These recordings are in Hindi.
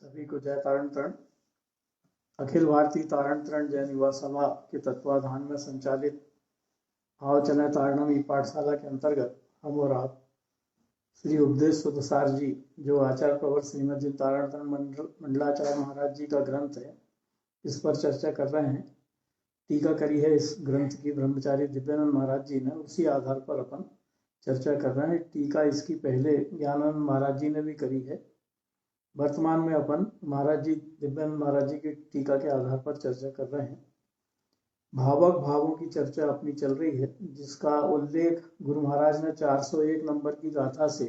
सभी को जय तारण तरण। अखिल भारतीय तारण तरण जैन युवा सभा के तत्वाधान में संचालित भाव चले तारणम ई पाठशाला के अंतर्गत हम और आप श्री उपदेश सुतसार जी, जो आचार्य प्रवर श्रीमद जी तारण तरण मंडलाचार्य महाराज जी का ग्रंथ है, इस पर चर्चा कर रहे हैं। टीका करी है इस ग्रंथ की ब्रह्मचारी दिव्यानंद महाराज जी ने, उसी आधार पर अपन चर्चा कर रहे हैं। टीका इसकी पहले ज्ञानानंद महाराज जी ने भी करी है। वर्तमान में अपन महाराज जी दिव्यानंद महाराज जी की टीका के आधार पर चर्चा कर रहे हैं। भावक भावों की चर्चा अपनी चल रही है, जिसका उल्लेख गुरु महाराज ने 401 नंबर की गाथा से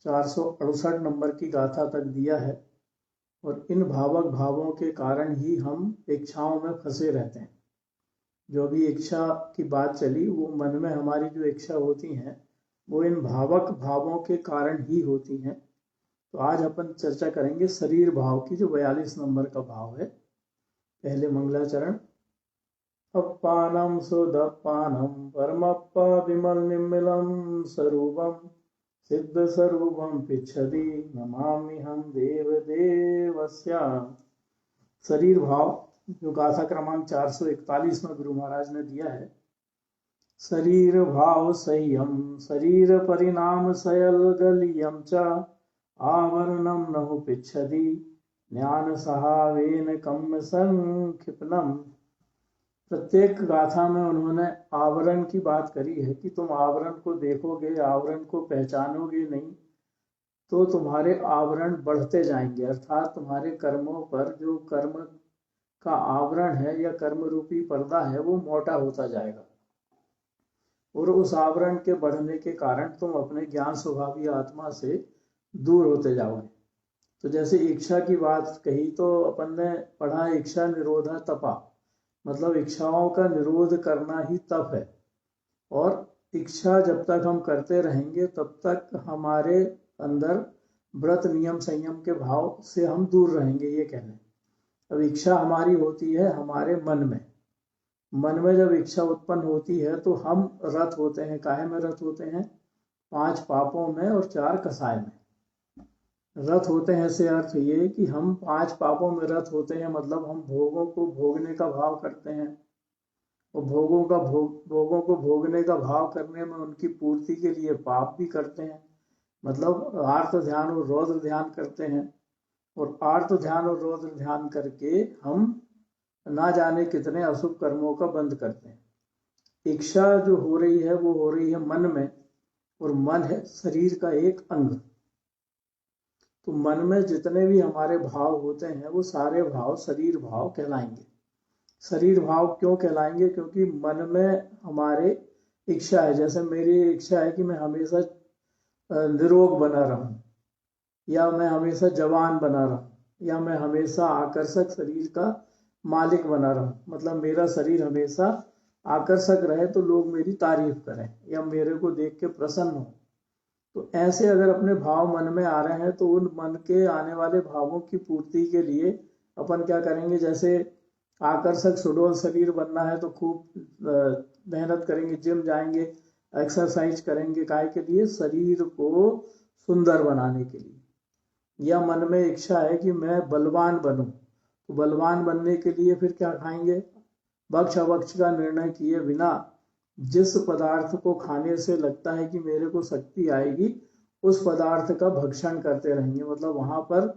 468 नंबर की गाथा तक दिया है। और इन भावक भावों के कारण ही हम इच्छाओं में फंसे रहते हैं। जो भी इच्छा की बात चली, वो मन में हमारी जो इच्छा होती हैं वो इन भावक भावों के कारण ही होती हैं। तो आज अपन चर्चा करेंगे शरीर भाव की, जो 42 नंबर का भाव है। पहले मंगलाचरण। अपानम सुदपानम परमप्पा विमल निम्मिलम स्वरूपम सिद्ध स्वरूपम पिच्छति नमामि हम देव देवस्या। शरीर भाव जो गाथा क्रमांक 441 में गुरु महाराज ने दिया है। शरीर भाव संयम शरीर परिणाम सयल गलियम च आवरणम नहु पिच्छति ज्ञान सहावेन कम संक्षिप्नम। प्रत्येक गाथा में उन्होंने आवरण की बात करी है कि तुम आवरण को देखोगे, आवरण को पहचानोगे नहीं तो तुम्हारे आवरण बढ़ते जाएंगे, अर्थात तुम्हारे कर्मों पर जो कर्म का आवरण है या कर्म रूपी पर्दा है वो मोटा होता जाएगा। और उस आवरण के बढ़ने के कारण तुम अपने ज्ञान स्वभावी आत्मा से दूर होते जाओगे। तो जैसे इच्छा की बात कही तो अपन ने पढ़ा इच्छा निरोधा तपा, मतलब इच्छाओं का निरोध करना ही तप है। और इच्छा जब तक हम करते रहेंगे तब तक हमारे अंदर व्रत नियम संयम के भाव से हम दूर रहेंगे, ये कहने। अब इच्छा हमारी होती है हमारे मन में। मन में जब इच्छा उत्पन्न होती है तो हम रत होते हैं। काहे में रत होते हैं? 5 पापों में और 4 कसाय में रत होते हैं। से अर्थ ये कि हम 5 पापों में रत होते हैं, मतलब हम भोगों को भोगने का भाव करते हैं। और भोगों को भोगने का भाव करने में उनकी पूर्ति के लिए पाप भी करते हैं, मतलब आर्त ध्यान और रौद्र ध्यान करते हैं। और आर्त ध्यान और रौद्र ध्यान करके हम ना जाने कितने अशुभ कर्मों का बंध करते हैं। इच्छा जो हो रही है वो हो रही है मन में, और मन है शरीर का एक अंग। तो मन में जितने भी हमारे भाव होते हैं वो सारे भाव शरीर भाव कहलाएंगे। शरीर भाव क्यों कहलाएंगे? क्योंकि मन में हमारे इच्छा है। जैसे मेरी इच्छा है कि मैं हमेशा निरोग बना रहूं, या मैं हमेशा जवान बना रहूं, या मैं हमेशा आकर्षक शरीर का मालिक बना रहूं, मतलब मेरा शरीर हमेशा आकर्षक रहे तो लोग मेरी तारीफ करें या मेरे को देख के प्रसन्न हो। तो ऐसे अगर अपने भाव मन में आ रहे हैं तो उन मन के आने वाले भावों की पूर्ति के लिए अपन क्या करेंगे? जैसे आकर्षक सुडौल शरीर बनना है तो खूब मेहनत करेंगे, जिम जाएंगे, एक्सरसाइज करेंगे। काय के लिए? शरीर को सुंदर बनाने के लिए। या मन में इच्छा है कि मैं बलवान बनूं, तो बलवान बनने के लिए फिर क्या खाएंगे? भक्ष अभक्ष का निर्णय किए बिना जिस पदार्थ को खाने से लगता है कि मेरे को शक्ति आएगी, उस पदार्थ का भक्षण करते रहेंगे। मतलब वहां पर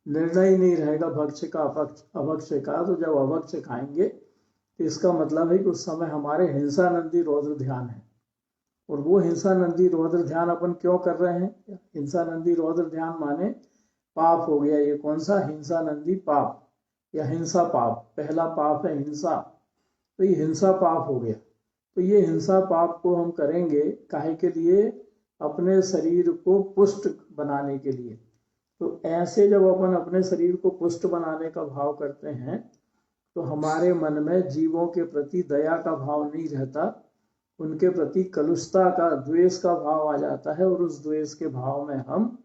निर्णय ही नहीं रहेगा भक्ष का अभक्ष का। तो जब अभक्ष खाएंगे तो इसका मतलब है कि उस समय हमारे हिंसा नंदी रौद्र ध्यान है। और वो हिंसा नंदी रौद्र ध्यान अपन क्यों कर रहे हैं? हिंसा नंदी रौद्र ध्यान माने पाप हो गया। ये कौन सा? हिंसा नंदी पाप या हिंसा पाप। पहला पाप है हिंसा, तो ये हिंसा पाप हो गया। तो ये हिंसा पाप को हम करेंगे काहे के लिए? अपने शरीर को पुष्ट बनाने के लिए। तो ऐसे जब अपन अपने शरीर को पुष्ट बनाने का भाव करते हैं तो हमारे मन में जीवों के प्रति दया का भाव नहीं रहता, उनके प्रति कलुषता का, द्वेष का भाव आ जाता है। और उस द्वेष के भाव में हम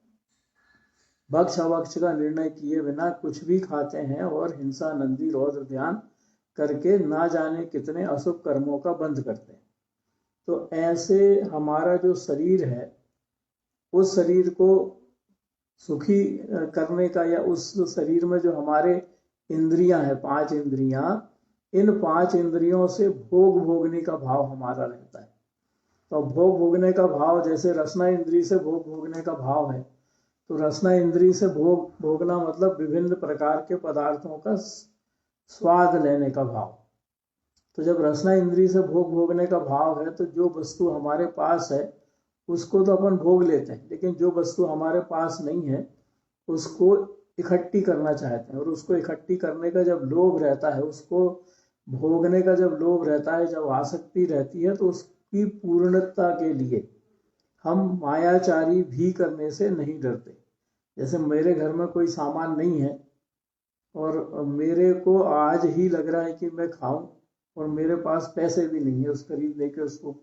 भक्ष अभक्ष का निर्णय किए बिना कुछ भी खाते हैं और हिंसा नंदी रौद्र ध्यान करके ना जाने कितने अशुभ कर्मों का बंध करते हैं। तो ऐसे हमारा जो शरीर है उस शरीर को सुखी करने का, या उस शरीर में जो हमारे इंद्रियां हैं, 5 इंद्रियां, इन 5 इंद्रियों से भोग भोगने का भाव हमारा रहता है। तो भोग भोगने का भाव, जैसे रसना इंद्री से भोग भोगने का भाव है, तो रसना इंद्री से भोग भोगना मतलब विभिन्न प्रकार के पदार्थों का स्वाद लेने का भाव। तो जब रसना इंद्री से भोग भोगने का भाव है, तो जो वस्तु हमारे पास है उसको तो अपन भोग लेते हैं, लेकिन जो वस्तु हमारे पास नहीं है उसको इकट्ठी करना चाहते हैं। और उसको इकट्ठी करने का जब लोभ रहता है, उसको भोगने का जब लोभ रहता है, जब आसक्ति रहती है, तो उसकी पूर्णता के लिए हम मायाचारी भी करने से नहीं डरते। जैसे मेरे घर में कोई सामान नहीं है और मेरे को आज ही लग रहा है कि मैं खाऊं, और मेरे पास पैसे भी नहीं है उस खरीदने के उसको,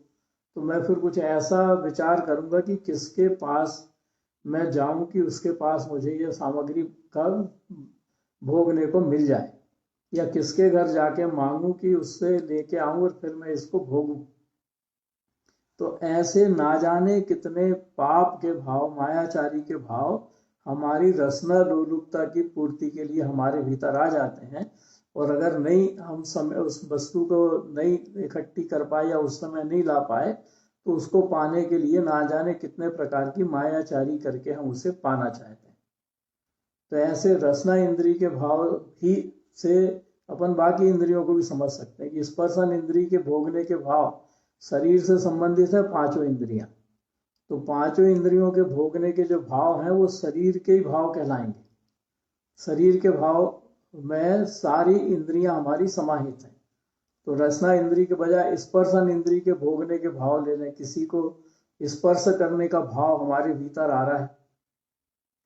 तो मैं फिर कुछ ऐसा विचार करूंगा कि किसके पास मैं जाऊं कि उसके पास मुझे यह सामग्री का भोगने को मिल जाए, या किसके घर जाके मांगू कि उससे लेके आऊं और फिर मैं इसको भोगूं। तो ऐसे ना जाने कितने पाप के भाव, मायाचारी के भाव हमारी रसना लोलुपता की पूर्ति के लिए हमारे भीतर आ जाते हैं। और अगर नहीं हम समय उस वस्तु को नहीं इकट्ठी कर पाए या उस समय नहीं ला पाए, तो उसको पाने के लिए ना जाने कितने प्रकार की मायाचारी करके हम उसे पाना चाहते हैं। तो ऐसे रसना इंद्री के भाव ही से अपन बाकी इंद्रियों को भी समझ सकते हैं कि स्पर्शन इंद्री के भोगने के भाव शरीर से संबंधित है 5 इंद्रियां। तो 5 इंद्रियों के भोगने के जो भाव हैं वो शरीर के ही भाव कहलाएंगे। शरीर के भाव में सारी इंद्रियां हमारी समाहित हैं। तो रसना इंद्री के बजाय स्पर्शन इंद्री के भोगने के भाव ले लें, किसी को स्पर्श करने का भाव हमारे भीतर आ रहा है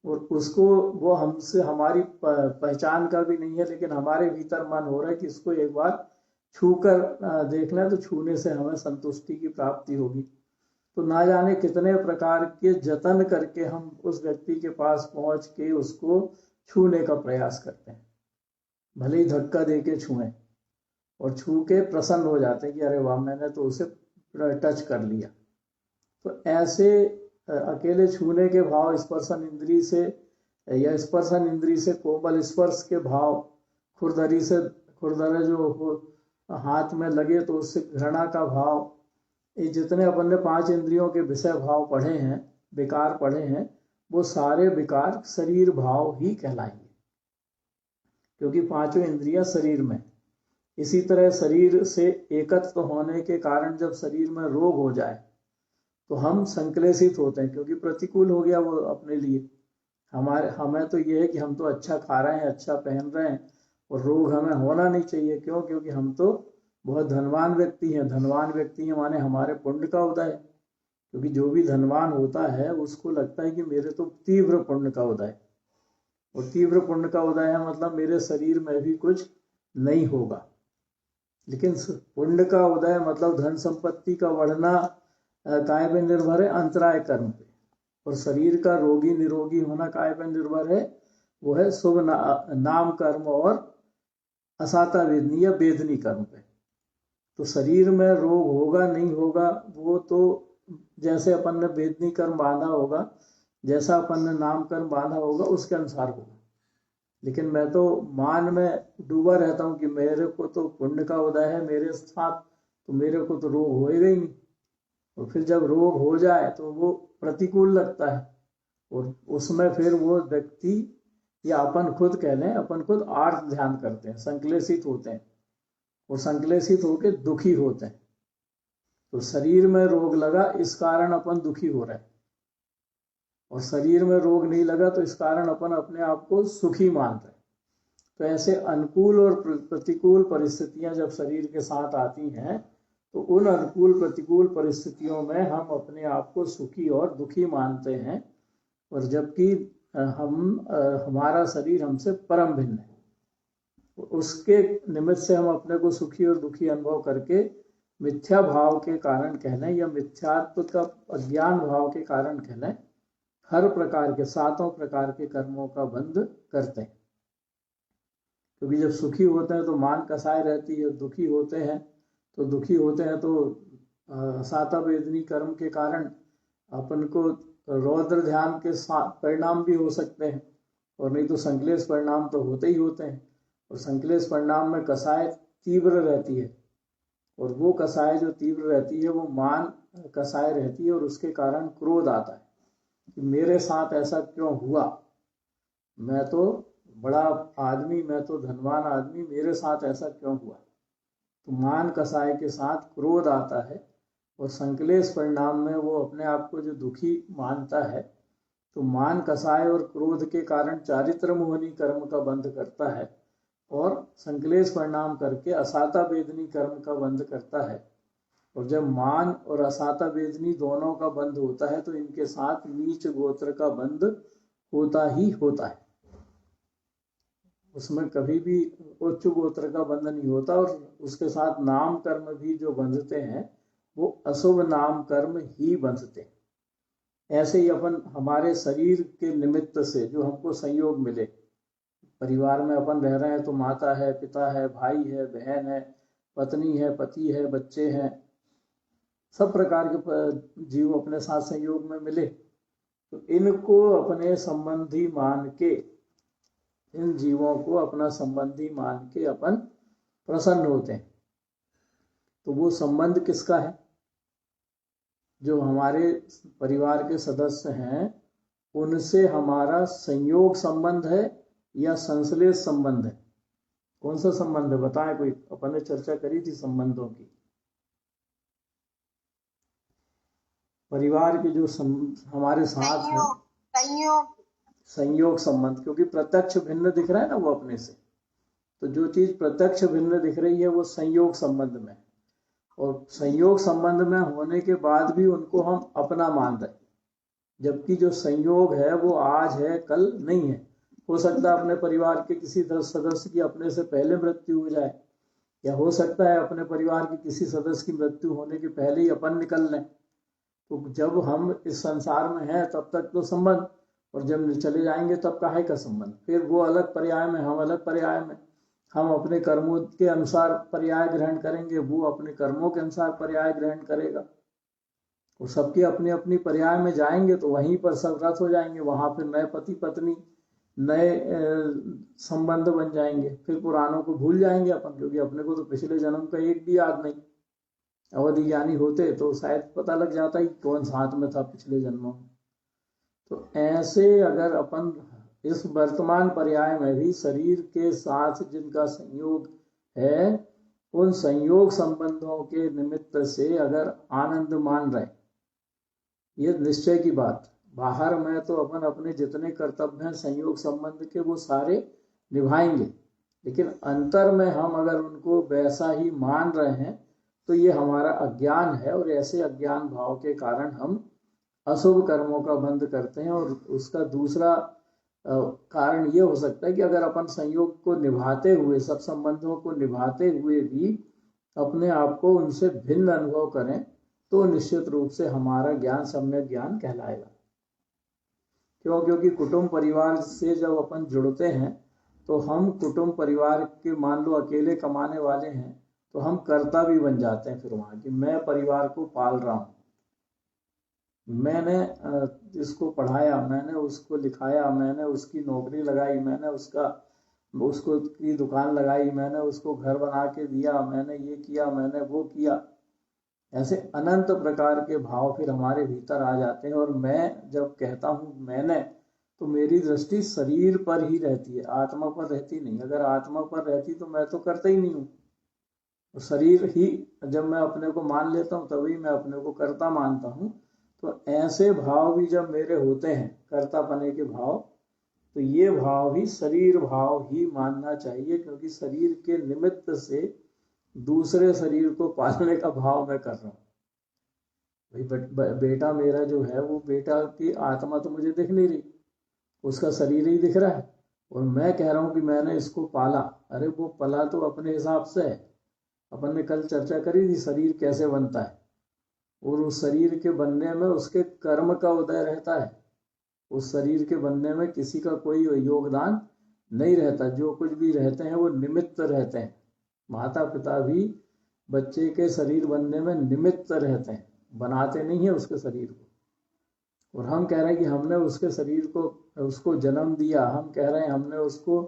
और उसको, वो हमसे हमारी पहचान का भी नहीं है, लेकिन हमारे भीतर मन हो रहा है कि इसको एक बार छू कर देखना है, तो छूने से हमें संतुष्टि की प्राप्ति होगी। तो ना जाने कितने प्रकार के जतन करके हम उस व्यक्ति के पास पहुंच के उसको छूने का प्रयास करते हैं, भले ही धक्का दे के छुएं, और छू के प्रसन्न हो जाते हैं कि अरे वाह, मैंने तो उसे टच कर लिया। तो ऐसे अकेले छूने के भाव स्पर्शन इंद्री से, या स्पर्शन इंद्री से कोमल स्पर्श के भाव, खुरदरी से, खुरदरे जो हाथ में लगे तो उससे घृणा का भाव, ये जितने अपन ने 5 इंद्रियों के विषय भाव पढ़े हैं, विकार पढ़े हैं, वो सारे विकार शरीर भाव ही कहलाएंगे, क्योंकि 5 इंद्रियां शरीर में। इसी तरह शरीर से एकत्व होने के कारण जब शरीर में रोग हो जाए तो हम संक्लेशित होते हैं, क्योंकि प्रतिकूल हो गया वो अपने लिए। हमें तो ये है कि हम तो अच्छा खा रहे हैं, अच्छा पहन रहे हैं, और रोग हमें होना नहीं चाहिए। क्यों? क्योंकि हम तो बहुत धनवान व्यक्ति हैं। धनवान व्यक्ति हैं माने हमारे पुण्य का उदय, क्योंकि जो भी धनवान होता है उसको लगता है कि मेरे तो तीव्र पुण्य का उदय, और तीव्र पुण्य का उदय है मतलब मेरे शरीर में भी कुछ नहीं होगा। लेकिन पुण्य का उदय मतलब धन संपत्ति का बढ़ना काय पे निर्भर है? अंतराय कर्म पे। और शरीर का रोगी निरोगी होना काय पे निर्भर है? वो है शुभ नाम कर्म और असाता वेदनी या वेदनी कर्म पे। तो शरीर में रोग होगा नहीं होगा वो तो जैसे अपन ने वेदनी कर्म बांधा होगा, जैसा अपन ने नाम कर्म बांधा होगा उसके अनुसार होगा। लेकिन मैं तो मान में डूबा रहता हूँ कि मेरे को तो पुण्य का उदय है मेरे साथ, तो मेरे को तो रोग होएगा ही नहीं। और फिर जब रोग हो जाए तो वो प्रतिकूल लगता है, और उसमें फिर वो व्यक्ति, या अपन खुद कह लें, अपन खुद आर्थ ध्यान करते हैं, संक्लेशित होते हैं, और संक्लेशित होकर दुखी होते हैं। तो शरीर में रोग लगा इस कारण अपन दुखी हो रहे हैं, और शरीर में रोग नहीं लगा तो इस कारण अपन अपने आप को सुखी मान रहे हैं। तो ऐसे अनुकूल और प्रतिकूल परिस्थितियां जब शरीर के साथ आती हैं, तो उन अनुकूल प्रतिकूल परिस्थितियों में हम अपने आप को सुखी और दुखी मानते हैं, और जबकि हमारा शरीर हमसे परम भिन्न है। उसके निमित्त से हम अपने को सुखी और दुखी अनुभव करके मिथ्या भाव के कारण कहलें, या मिथ्यात्व का अज्ञान भाव के कारण कहलें, हर प्रकार के 7 प्रकार के कर्मों का बंध करते हैं। क्योंकि जब सुखी होते हैं तो मान कसाय रहती है, दुखी होते हैं तो साता वेदनी कर्म के कारण अपन को रौद्र ध्यान के परिणाम भी हो सकते हैं, और नहीं तो संक्लेश परिणाम तो होते ही होते हैं। और संक्लेश परिणाम में कसाय तीव्र रहती है, और वो कसाय जो तीव्र रहती है वो मान कसाय रहती है, और उसके कारण क्रोध आता है कि मेरे साथ ऐसा क्यों हुआ, मैं तो बड़ा आदमी, मैं तो धनवान आदमी, मेरे साथ ऐसा क्यों हुआ। तो मान कसाय के साथ क्रोध आता है, और संक्लेश परिणाम में वो अपने आप को जो दुखी मानता है, तो मान कसाय और क्रोध के कारण चारित्र मोहनी कर्म का बंध करता है, और संक्लेश परिणाम करके असाता वेदनी कर्म का बंध करता है। और जब मान और असाता वेदनी दोनों का बंध होता है तो इनके साथ नीच गोत्र का बंध होता ही होता है, उसमें कभी भी उच्च गोत्र का बंध नहीं होता। और उसके साथ नाम कर्म भी जो बंधते हैं वो अशुभ नाम कर्म ही बंधते हैं। ऐसे ही अपन हमारे शरीर के निमित्त से जो हमको संयोग मिले, परिवार में अपन रह रहे हैं तो माता है, पिता है, भाई है, बहन है, पत्नी है, पति है, बच्चे हैं, सब प्रकार के जीव अपने साथ संयोग में मिले, तो इनको अपने संबंधी मान के, इन जीवों को अपना संबंधी मान के अपन प्रसन्न होते हैं। तो वो संबंध किसका है? जो हमारे परिवार के सदस्य हैं उनसे हमारा संयोग संबंध है या संश्लेष संबंध है? कौन सा संबंध है बताएं कोई। अपन ने चर्चा करी थी संबंधों की। परिवार के जो हमारे साथ हैं संयोग संबंध, क्योंकि प्रत्यक्ष भिन्न दिख रहा है ना वो अपने से, तो जो चीज प्रत्यक्ष भिन्न दिख रही है वो संयोग संबंध में, और संयोग संबंध में होने के बाद भी उनको हम अपना मान रहे, जबकि जो संयोग है वो आज है कल नहीं है। हो सकता है अपने परिवार के किसी सदस्य की अपने से पहले मृत्यु हो जाए, या हो सकता है अपने परिवार के किसी सदस्य की मृत्यु होने के पहले ही अपन निकल लें। तो जब हम इस संसार में हैं तब तक तो संबंध, और जब चले जाएंगे तब काहे का संबंध। फिर वो अलग पर्याय में, हम अलग पर्याय में, हम अपने कर्मों के अनुसार पर्याय ग्रहण करेंगे, वो अपने कर्मों के अनुसार पर्याय ग्रहण करेगा, और सबके अपनी अपनी पर्याय में जाएंगे तो वहीं पर सब रस हो जाएंगे। वहां फिर नए पति पत्नी, नए संबंध बन जाएंगे, फिर पुरानों को भूल जाएंगे अपन, क्योंकि अपने को तो पिछले जन्म का एक भी याद नहीं। अवधि ज्ञानी होते तो शायद पता लग जाता ही कौन साथ में था पिछले जन्मों में। तो ऐसे अगर अपन इस वर्तमान पर्याय में भी शरीर के साथ जिनका संयोग है, उन संयोग संबंधों के निमित्त से अगर आनंद मान रहे, ये निश्चय की बात। बाहर में तो अपन अपने जितने कर्तव्य हैं संयोग संबंध के वो सारे निभाएंगे, लेकिन अंतर में हम अगर उनको वैसा ही मान रहे हैं तो ये हमारा अज्ञान है, और ऐसे अज्ञान भाव के कारण हम अशुभ कर्मों का बंध करते हैं। और उसका दूसरा कारण ये हो सकता है कि अगर अपन संयोग को निभाते हुए, सब संबंधों को निभाते हुए भी अपने आप को उनसे भिन्न अनुभव करें तो निश्चित रूप से हमारा ज्ञान सम्यक ज्ञान कहलाएगा। क्यों? क्योंकि कुटुंब परिवार से जब अपन जुड़ते हैं तो हम कुटुंब परिवार के, मान लो अकेले कमाने वाले हैं, तो हम कर्ता भी बन जाते हैं फिर वहां कि मैं परिवार को पाल रहा हूँ, मैंने इसको पढ़ाया, मैंने उसको लिखाया, मैंने उसकी नौकरी लगाई, मैंने उसको की दुकान लगाई, मैंने उसको घर बना के दिया, मैंने ये किया, मैंने वो किया। ऐसे अनंत प्रकार के भाव फिर हमारे भीतर आ जाते हैं। और मैं जब कहता हूँ मैंने, तो मेरी दृष्टि शरीर पर ही रहती है, आत्मा पर रहती नहीं। अगर आत्मा पर रहती तो मैं तो करता ही नहीं हूँ। तो शरीर ही जब मैं अपने को मान लेता हूँ तभी मैं अपने को कर्ता मानता हूँ। तो ऐसे भाव भी जब मेरे होते हैं, कर्तापने के भाव, तो ये भाव भी शरीर भाव ही मानना चाहिए, क्योंकि शरीर के निमित्त से दूसरे शरीर को पालने का भाव मैं कर रहा हूँ। भाई बेटा मेरा जो है, वो बेटा की आत्मा तो मुझे दिख नहीं रही, उसका शरीर ही दिख रहा है, और मैं कह रहा हूँ कि मैंने इसको पाला। अरे वो पला तो अपने हिसाब से है। अपन ने कल चर्चा करी थी शरीर कैसे बनता है, और उस शरीर के बनने में उसके कर्म का उदय रहता है। उस शरीर के बनने में किसी का कोई योगदान नहीं रहता, जो कुछ भी रहते हैं वो निमित्त रहते हैं। माता पिता भी बच्चे के शरीर बनने में निमित्त रहते हैं, बनाते नहीं है उसके शरीर को। और हम कह रहे हैं कि हमने उसके शरीर को उसको जन्म दिया, हम कह रहे हैं हमने उसको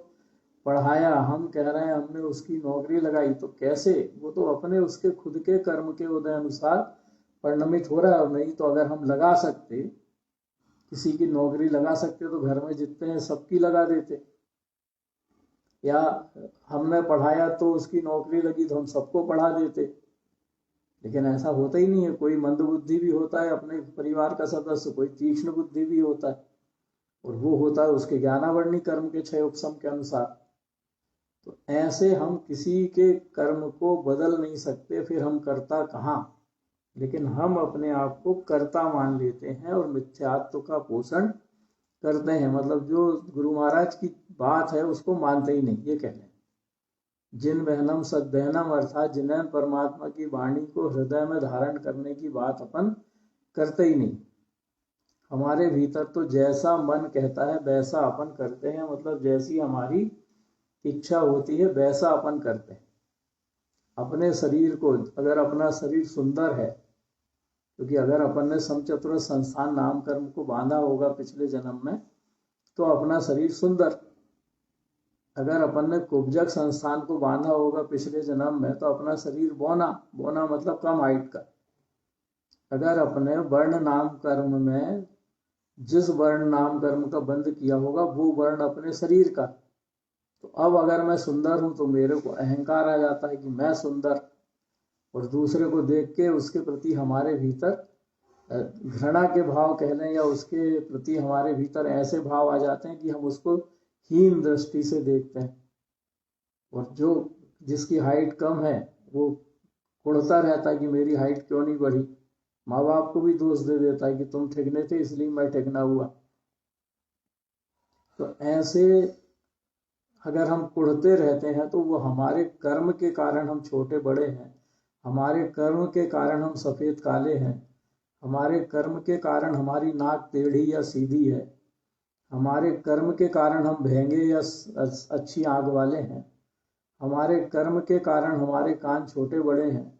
पढ़ाया, हम कह रहे हैं हमने उसकी नौकरी लगाई, तो कैसे? वो तो अपने उसके खुद के कर्म के उदय अनुसार परिणमित हो रहा है। और नहीं तो अगर हम लगा सकते, किसी की नौकरी लगा सकते तो घर में जितने हैं सबकी लगा देते, या हमने पढ़ाया तो उसकी नौकरी लगी तो हम सबको पढ़ा देते। लेकिन ऐसा होता ही नहीं है। कोई मंद बुद्धि भी होता है अपने परिवार का सदस्य, कोई तीक्ष्ण बुद्धि भी होता है, और वो होता है उसके ज्ञानावरणी कर्म के क्षय उपशम के अनुसार। तो ऐसे हम किसी के कर्म को बदल नहीं सकते, फिर हम कर्ता कहाँ? लेकिन हम अपने आप को कर्ता मान लेते हैं और मिथ्यात्व का पोषण करते हैं। मतलब जो गुरु महाराज की बात है उसको मानते ही नहीं, ये कह रहे हैं। जिन बहनम सद्बहनम, अर्थात जिन्हें परमात्मा की वाणी को हृदय में धारण करने की बात अपन करते ही नहीं। हमारे भीतर तो जैसा मन कहता है वैसा अपन करते हैं, मतलब जैसी हमारी इच्छा होती है वैसा अपन करते हैं। अपने शरीर को, अगर अपना शरीर सुंदर है, क्योंकि अगर अपन ने समचतुर संस्थान नाम कर्म को बांधा होगा पिछले जन्म में, तो अपना शरीर सुंदर। अगर अपन ने कुब्जक संस्थान को बांधा होगा पिछले जन्म में, तो अपना शरीर बौना, बौना मतलब कम हाइट का। अगर अपने वर्ण नाम कर्म में जिस वर्ण नाम कर्म का बंध किया होगा वो वर्ण अपने शरीर का, तो अब अगर मैं सुंदर हूं तो मेरे को अहंकार आ जाता है कि मैं सुंदर, और दूसरे को देख के उसके प्रति हमारे भीतर घृणा के भाव कह लें, या उसके प्रति हमारे भीतर ऐसे भाव आ जाते हैं कि हम उसको हीन दृष्टि से देखते हैं। और जो जिसकी हाइट कम है वो कुढ़ता रहता है कि मेरी हाइट क्यों नहीं बढ़ी। माँ बाप को भी दोष दे देता है कि तुम ठिगने थे इसलिए मैं ठिगना हुआ। तो ऐसे अगर हम कुढ़ते रहते हैं तो वो हमारे कर्म के कारण हम छोटे बड़े हैं, हमारे कर्म के कारण हम सफ़ेद काले हैं, हमारे कर्म के कारण हमारी नाक टेढ़ी या सीधी है, हमारे कर्म के कारण हम भेंगे या अच्छी आंख वाले हैं, हमारे कर्म के कारण हमारे कान छोटे बड़े हैं,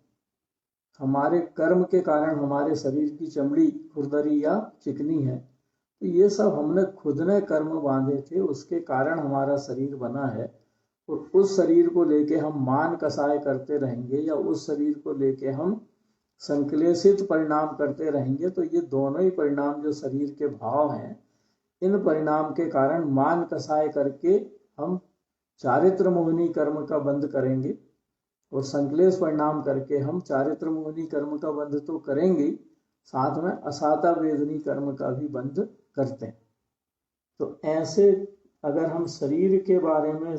हमारे कर्म के कारण हमारे शरीर की चमड़ी खुरदरी या चिकनी है। तो ये सब हमने खुद ने कर्म बांधे थे, उसके कारण हमारा शरीर बना है। और उस शरीर को लेके हम मान कसाय करते रहेंगे, या उस शरीर को लेके हम संक्लेशित परिणाम करते रहेंगे, तो ये दोनों ही परिणाम जो शरीर के भाव हैं, इन परिणाम के कारण मान कसाय करके हम चारित्र मोहिनी कर्म का बंध करेंगे, और संक्लेश परिणाम करके हम चारित्र मोहिनी कर्म का बंध तो करेंगे, साथ में असाता वेदनी कर्म का भी बंध करते हैं। तो ऐसे अगर हम शरीर के बारे में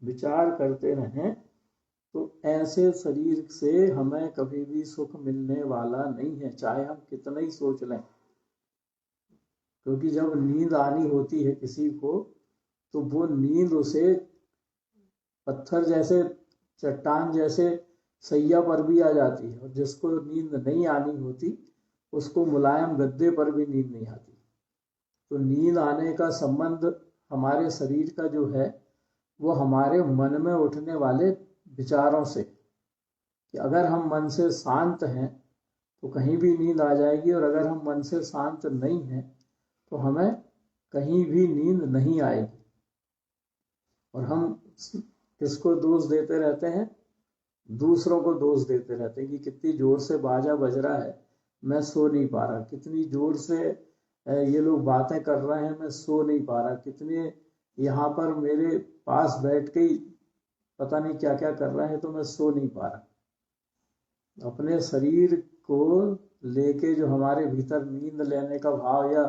विचार करते रहें तो ऐसे शरीर से हमें कभी भी सुख मिलने वाला नहीं है, चाहे हम कितना ही सोच लें। क्योंकि जब नींद आनी होती है किसी को, तो वो नींद उसे पत्थर जैसे, चट्टान जैसे सैया पर भी आ जाती है, और जिसको नींद नहीं आनी होती उसको मुलायम गद्दे पर भी नींद नहीं आती। तो नींद आने का संबंध हमारे शरीर का जो है वो हमारे मन में उठने वाले विचारों से, कि अगर हम मन से शांत हैं तो कहीं भी नींद आ जाएगी, और अगर हम मन से शांत नहीं हैं तो हमें कहीं भी नींद नहीं आएगी। और हम किसको दोष देते रहते हैं? दूसरों को दोष देते रहते हैं कि कितनी जोर से बाजा बज रहा है, मैं सो नहीं पा रहा, कितनी जोर से ये लोग बातें कर रहे हैं, मैं सो नहीं पा रहा, कितने यहाँ पर मेरे पास बैठ के ही पता नहीं क्या क्या कर रहे हैं, तो मैं सो नहीं पा रहा। अपने शरीर को लेके जो हमारे भीतर नींद लेने का भाव या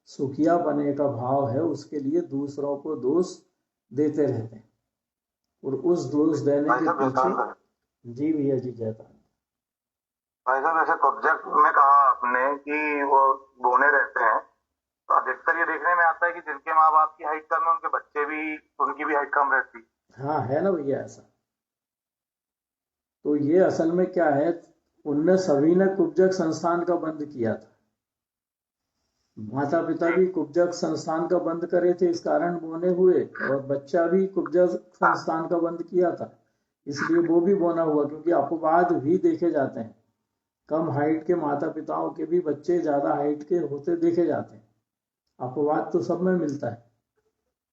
सुखिया बने का भाव है, उसके लिए दूसरों को दोष देते रहते हैं, और उस दोष देने के पीछे। जी भैया जी, जयता। भाई साहब, ऐसे सब्जेक्ट में कहा आपने कि वो बोने रहते हैं, तो अधिकतर ये देखने में आता है कि जिनके माँ बाप की हाइट कम है उनके बच्चे भी, उनकी भी हाइट कम रहती है। हाँ, है ना भैया ऐसा। तो ये असल में क्या है, उनने सभी ने कुब्जक संस्थान का बंद किया था। माता पिता भी कुब्जक संस्थान का बंद करे थे, इस कारण बोने हुए, और बच्चा भी कुब्जक संस्थान का बंद किया था, इसलिए वो भी बोना हुआ। क्योंकि अपवाद भी देखे जाते हैं, कम हाइट के माता पिताओं के भी बच्चे ज्यादा हाइट के होते देखे जाते हैं। अपवाद तो सब में मिलता है,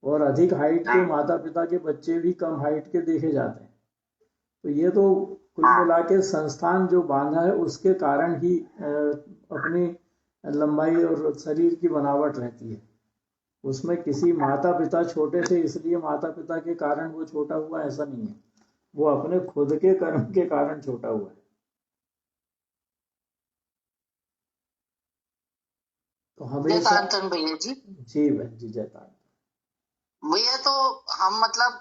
और अधिक हाइट के माता पिता के बच्चे भी कम हाइट के देखे जाते हैं। तो ये तो कुल मिला के संस्थान जो बांधा है उसके कारण ही अपनी लंबाई और शरीर की बनावट रहती है। उसमें किसी माता पिता छोटे थे इसलिए माता पिता के कारण वो छोटा हुआ, ऐसा नहीं है। वो अपने खुद के कर्म के कारण छोटा हुआ है। तो हमेशा भैया जी। जी बहन जी, जयता भैया। तो हम मतलब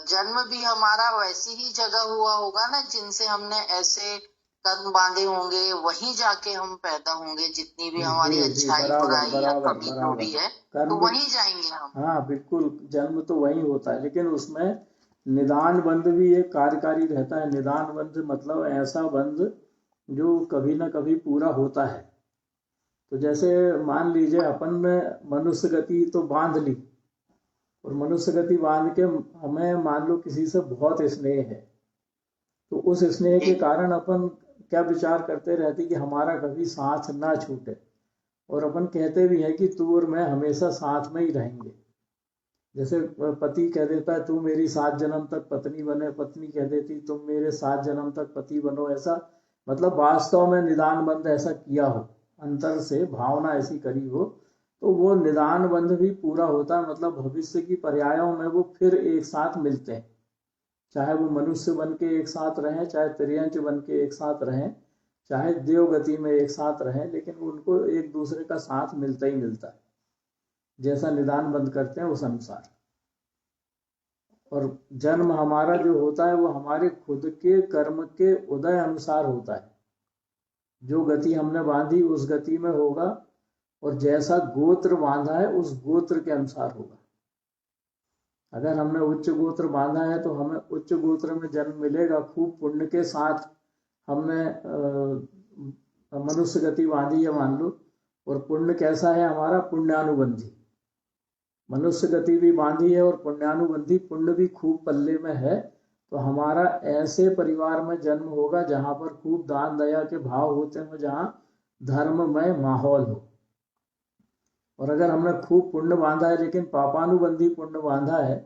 जन्म भी हमारा वैसी ही जगह हुआ होगा ना, जिनसे हमने ऐसे कर्म बांधे होंगे, वहीं जाके हम पैदा होंगे। जितनी भी हमारी अच्छाई बुराई या कमी जो भी है, तो वहीं जाएंगे हम। हाँ बिल्कुल, जन्म तो वही होता है, लेकिन उसमें निदान बंध भी एक कार्यकारी रहता है। निदान बंध मतलब ऐसा बंध जो कभी ना कभी पूरा होता है। तो जैसे मान लीजिए अपन में मनुष्य गति तो बांध ली, और मनुष्य गति बांध के हमें मान लो किसी से बहुत स्नेह है, तो उस स्नेह के कारण अपन क्या विचार करते रहते कि हमारा कभी साथ ना छूटे, और अपन कहते भी हैं कि तू और मैं हमेशा साथ में ही रहेंगे। जैसे पति कह देता है तू मेरी 7 जन्म तक पत्नी बने, पत्नी कह देती तुम मेरे 7 जन्म तक पति बनो। ऐसा मतलब वास्तव में निदान बंध ऐसा किया हो, अंतर से भावना ऐसी करी हो, तो वो निदान बंध भी पूरा होता है। मतलब भविष्य की पर्यायों में वो फिर एक साथ मिलते हैं, चाहे वो मनुष्य बन के एक साथ रहें, चाहे त्रियंच बन के एक साथ रहें, चाहे देवगति में एक साथ रहें, लेकिन उनको एक दूसरे का साथ मिलता ही मिलता है, जैसा निदान बंद करते हैं उस अनुसार। और जन्म हमारा जो होता है वो हमारे खुद के कर्म के उदय अनुसार होता है। जो गति हमने बांधी उस गति में होगा, और जैसा गोत्र बांधा है उस गोत्र के अनुसार होगा। अगर हमने उच्च गोत्र बांधा है तो हमें उच्च गोत्र में जन्म मिलेगा, खूब पुण्य के साथ। हमने मनुष्य गति बांधी है मान लो, और पुण्य कैसा है हमारा, पुण्यानुबंधी। मनुष्य गति भी बांधी है और पुण्यानुबंधी पुण्य भी खूब पल्ले में है, तो हमारा ऐसे परिवार में जन्म होगा जहां पर खूब दान दया के भाव होते हैं, जहां धर्ममय माहौल हो। और अगर हमने खूब पुण्य बांधा है लेकिन पापानुबंधी पुण्य बांधा है,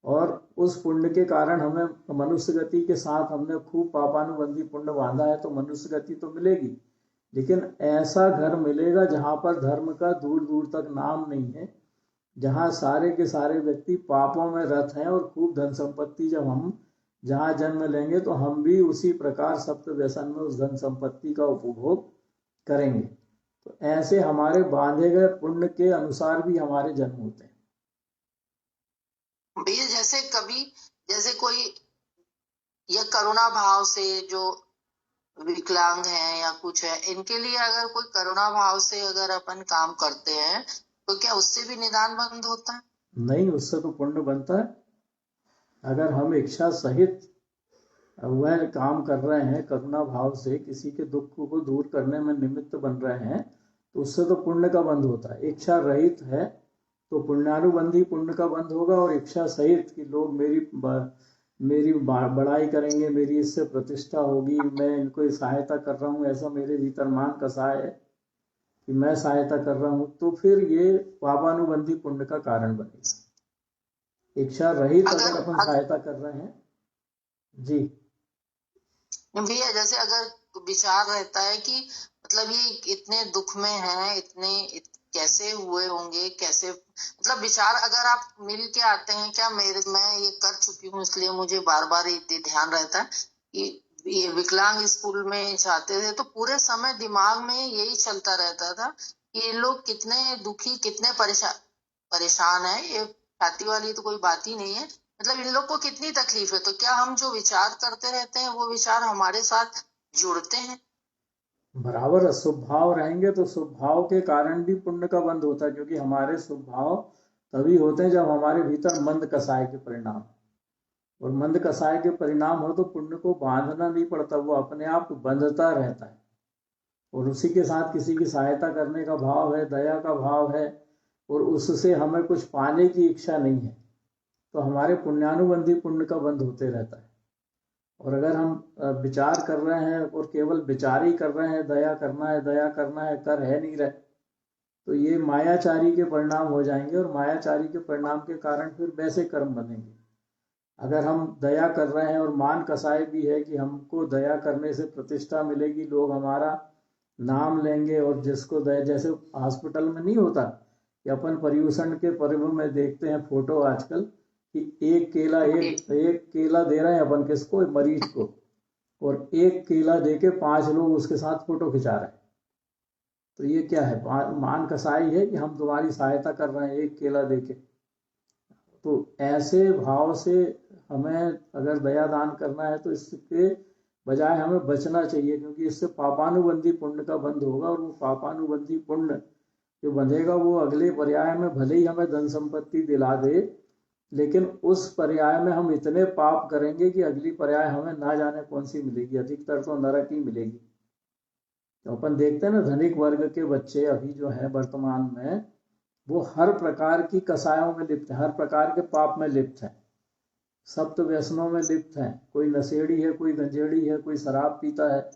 और उस पुण्य के कारण हमें मनुष्य गति के साथ हमने खूब पापानुबंधी पुण्य बांधा है, तो मनुष्य गति तो मिलेगी, लेकिन ऐसा घर मिलेगा जहां पर धर्म का दूर दूर तक नाम नहीं है, जहां सारे के सारे व्यक्ति पापों में रत हैं, और खूब धन संपत्ति जब हम जहां जन्म लेंगे तो हम भी उसी प्रकार सप्त व्यसन में उस धन संपत्ति का उपभोग करेंगे। तो ऐसे हमारे बांधे गए पुण्य के अनुसार भी हमारे जन्म होते हैं। भैया जैसे कभी जैसे कोई ये करुणा भाव से जो विकलांग है या कुछ है, इनके लिए अगर कोई करुणा भाव से अगर अपन काम करते हैं तो क्या उससे भी निदान बंद होता है? नहीं, उससे तो पुण्य बनता है। अगर हम इच्छा सहित वह काम कर रहे हैं, करुणा भाव से किसी के दुख को दूर करने में निमित्त बन रहे हैं, तो उससे तो पुण्य का बंध होता है। इच्छा रहित है तो पुण्यानुबंधी पुण्य का बंध होगा, और इच्छा सहित कि लोग मेरी बड़ाई करेंगे, मेरी इससे प्रतिष्ठा होगी, मैं इनको सहायता कर रहा हूँ, ऐसा मेरे भीतर मान कसाय है कि मैं सहायता कर रहा हूँ, तो फिर ये पापानुबंधी पुण्य का कारण बनेगा। इच्छा रहित अगर अपन सहायता कर रहे हैं। जी भैया जैसे अगर विचार रहता है कि मतलब ये इतने दुख में हैं, कैसे हुए होंगे, कैसे मतलब विचार अगर आप मिल के आते हैं, क्या मैं ये कर चुकी हूँ इसलिए मुझे बार बार ये ध्यान रहता है कि ये विकलांग स्कूल में जाते थे तो पूरे समय दिमाग में यही चलता रहता था कि ये लोग कितने दुखी, कितने परेशान है। ये छाती वाली तो कोई बात ही नहीं है, मतलब इन लोग को कितनी तकलीफ है। तो क्या हम जो विचार करते रहते हैं वो विचार हमारे साथ जुड़ते हैं? बराबर शुभ भाव रहेंगे तो शुभ भाव के कारण भी पुण्य का बंध होता है, क्योंकि हमारे शुभ भाव तभी होते हैं जब हमारे भीतर मंद कसाय के परिणाम, और मंद कसाय के परिणाम हो तो पुण्य को बांधना नहीं पड़ता, वो अपने आप बंधता रहता है। और उसी के साथ किसी की सहायता करने का भाव है, दया का भाव है, और उससे हमें कुछ पाने की इच्छा नहीं है, तो हमारे पुण्यानुबंधी पुण्य का बंध होते रहता है। और अगर हम विचार कर रहे हैं और केवल विचार ही कर रहे हैं दया करना है दया करना है, कर है नहीं रहे, तो ये मायाचारी के परिणाम हो जाएंगे और मायाचारी के परिणाम के कारण फिर वैसे कर्म बनेंगे। अगर हम दया कर रहे हैं और मान कसाय भी है कि हमको दया करने से प्रतिष्ठा मिलेगी, लोग हमारा नाम लेंगे, और जिसको दया, जैसे हॉस्पिटल में नहीं होता कि अपन पर्यूषण के पर्व में देखते हैं फोटो आजकल कि एक केला दे रहे हैं अपन किसको, मरीज को, और एक केला देके 5 लोग उसके साथ फोटो खिंचा रहे हैं। तो ये क्या है, मान कसाई है कि हम तुम्हारी सहायता कर रहे हैं एक केला देके। तो ऐसे भाव से हमें अगर दया दान करना है तो इसके बजाय हमें बचना चाहिए, क्योंकि इससे पापानुबंधी पुण्य का बंध होगा, और वो पापानुबंधी पुण्य जो बंधेगा वो अगले पर्याय में भले ही हमें धन संपत्ति दिला दे, लेकिन उस पर्याय में हम इतने पाप करेंगे कि अगली पर्याय हमें ना जाने कौन सी मिलेगी, अधिकतर तो नरक ही मिलेगी। तो अपन देखते हैं ना, धनिक वर्ग के बच्चे अभी जो है वर्तमान में, वो हर प्रकार की कसायों में लिप्त है, हर प्रकार के पाप में लिप्त है, सप्त व्यसनों में लिप्त है, कोई नशेड़ी है, कोई गंजेड़ी है, कोई शराब पीता है।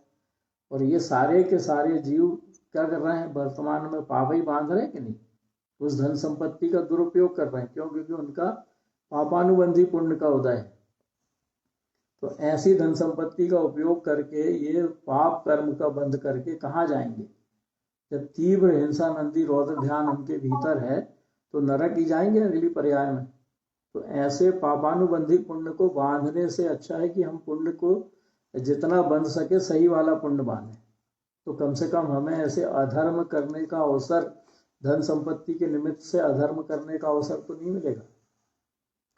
और ये सारे के सारे जीव क्या कर रहे हैं, वर्तमान में पाप ही बांध रहे हैं कि नहीं, उस धन संपत्ति का दुरुपयोग कर रहे हैं। क्यों? क्योंकि उनका पापानुबंधी पुण्य का उदय है। तो ऐसी धन संपत्ति का उपयोग करके ये पाप कर्म का बंध करके कहाँ जाएंगे? जब तीव्र हिंसा नंदी रौद्र ध्यान उनके भीतर है तो नरक ही जाएंगे अगली पर्याय में। तो ऐसे पापानुबंधी पुण्य को बांधने से अच्छा है कि हम पुण्य को जितना बंध सके सही वाला पुण्य बांधे। तो कम से कम हमें ऐसे अधर्म करने का अवसर, धन संपत्ति के निमित्त से अधर्म करने का अवसर तो नहीं मिलेगा।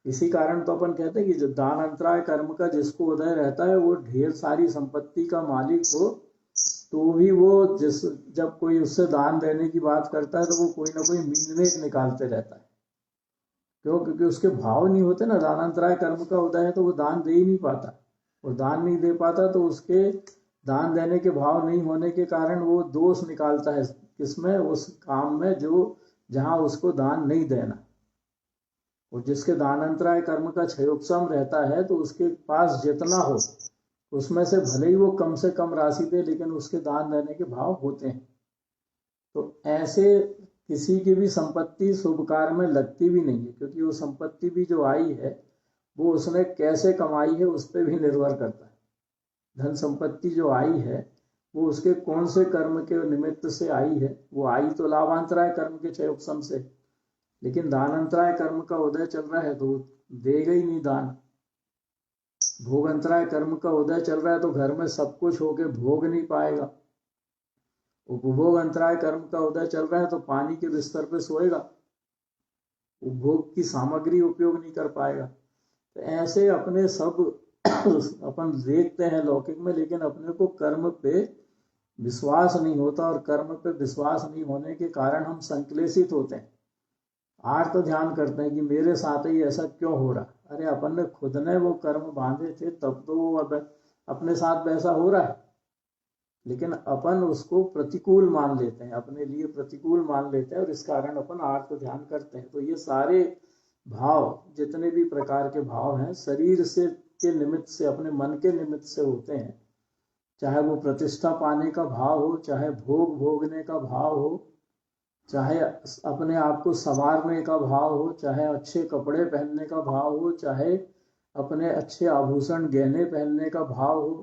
इसी कारण तो अपन कहते हैं कि जो दान अंतराय कर्म का जिसको उदय रहता है वो ढेर सारी संपत्ति का मालिक हो तो भी वो जब कोई उससे दान देने की बात करता है तो वो कोई ना कोई मीनमेट निकालते रहता है। क्यों? क्योंकि उसके भाव नहीं होते ना, दानांतराय कर्म का उदय है तो वो दान दे ही नहीं पाता, और दान नहीं दे पाता तो उसके दान देने के भाव नहीं होने के कारण वो दोष निकालता है किसमें, उस काम में जो जहां उसको दान नहीं देना। और जिसके दानांतराय कर्म का क्षयोपशम रहता है तो उसके पास जितना हो उसमें से भले ही वो कम से कम राशि दे, लेकिन उसके दान देने के भाव होते हैं। तो ऐसे किसी की भी संपत्ति शुभ कार्य में लगती भी नहीं है, क्योंकि वो संपत्ति भी जो आई है वो उसने कैसे कमाई है उस पर भी निर्भर करता है। धन संपत्ति जो आई है वो उसके कौन से कर्म के निमित्त से आई है। वो आई तो लाभांतराय कर्म के क्षयोपशम से, लेकिन दानांतराय कर्म का उदय चल रहा है तो देगा ही नहीं दान। भोगांतराय कर्म का उदय चल रहा है तो घर में सब कुछ होके भोग नहीं पाएगा। उपभोग अंतराय कर्म का उदय चल रहा है तो पानी के बिस्तर पे सोएगा, उपभोग की सामग्री उपयोग नहीं कर पाएगा। तो ऐसे अपने सब अपन देखते हैं लौकिक में, लेकिन अपने को कर्म पे विश्वास नहीं होता, और कर्म पे विश्वास नहीं होने के कारण हम संक्लेशित होते हैं। आर्त ध्यान करते हैं कि मेरे साथ ही ऐसा क्यों हो रहा। अरे अपन ने खुद ने वो कर्म बांधे थे तब तो वो अब अपने साथ वैसा हो रहा है, लेकिन अपन उसको प्रतिकूल मान लेते हैं, अपने लिए प्रतिकूल मान लेते हैं, और इस कारण अपन आर्त ध्यान करते हैं। तो ये सारे भाव, जितने भी प्रकार के भाव हैं, शरीर से के निमित्त से, अपने मन के निमित्त से होते हैं। चाहे वो प्रतिष्ठा पाने का भाव हो, चाहे भोग भोगने का भाव हो, चाहे अपने आप को संवारने का भाव हो, चाहे अच्छे कपड़े पहनने का भाव हो, चाहे अपने अच्छे आभूषण गहने पहनने का भाव हो।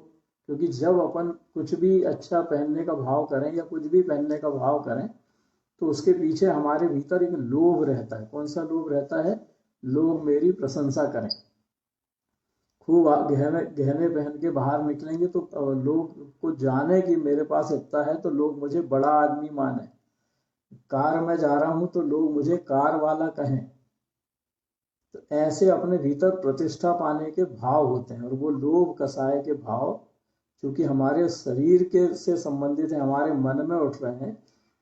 क्योंकि जब अपन कुछ भी अच्छा पहनने का भाव करें या कुछ भी पहनने का भाव करें तो उसके पीछे हमारे भीतर एक लोभ रहता है। कौन सा लोभ रहता है? लोग मेरी प्रशंसा करें। खूब गहने पहन के बाहर निकलेंगे तो लोग को जाने कि मेरे पास इतना है तो लोग मुझे बड़ा आदमी माने। कार में जा रहा हूं तो लोग मुझे कार वाला कहें। तो ऐसे अपने भीतर प्रतिष्ठा पाने के भाव होते हैं, और वो लोभ कसाय के भाव क्योंकि हमारे शरीर के से संबंधित है, हमारे मन में उठ रहे हैं,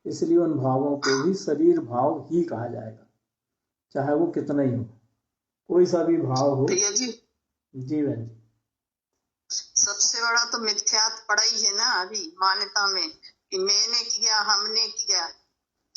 इसलिए उन भावों को भी शरीर भाव ही कहा जाएगा, चाहे वो कितना ही हो, कोई सा भी भाव हो। भैया जी, जी बहन जी, सबसे बड़ा तो मिथ्यात पड़ा ही है ना अभी मान्यता में कि मैंने किया, हमने किया।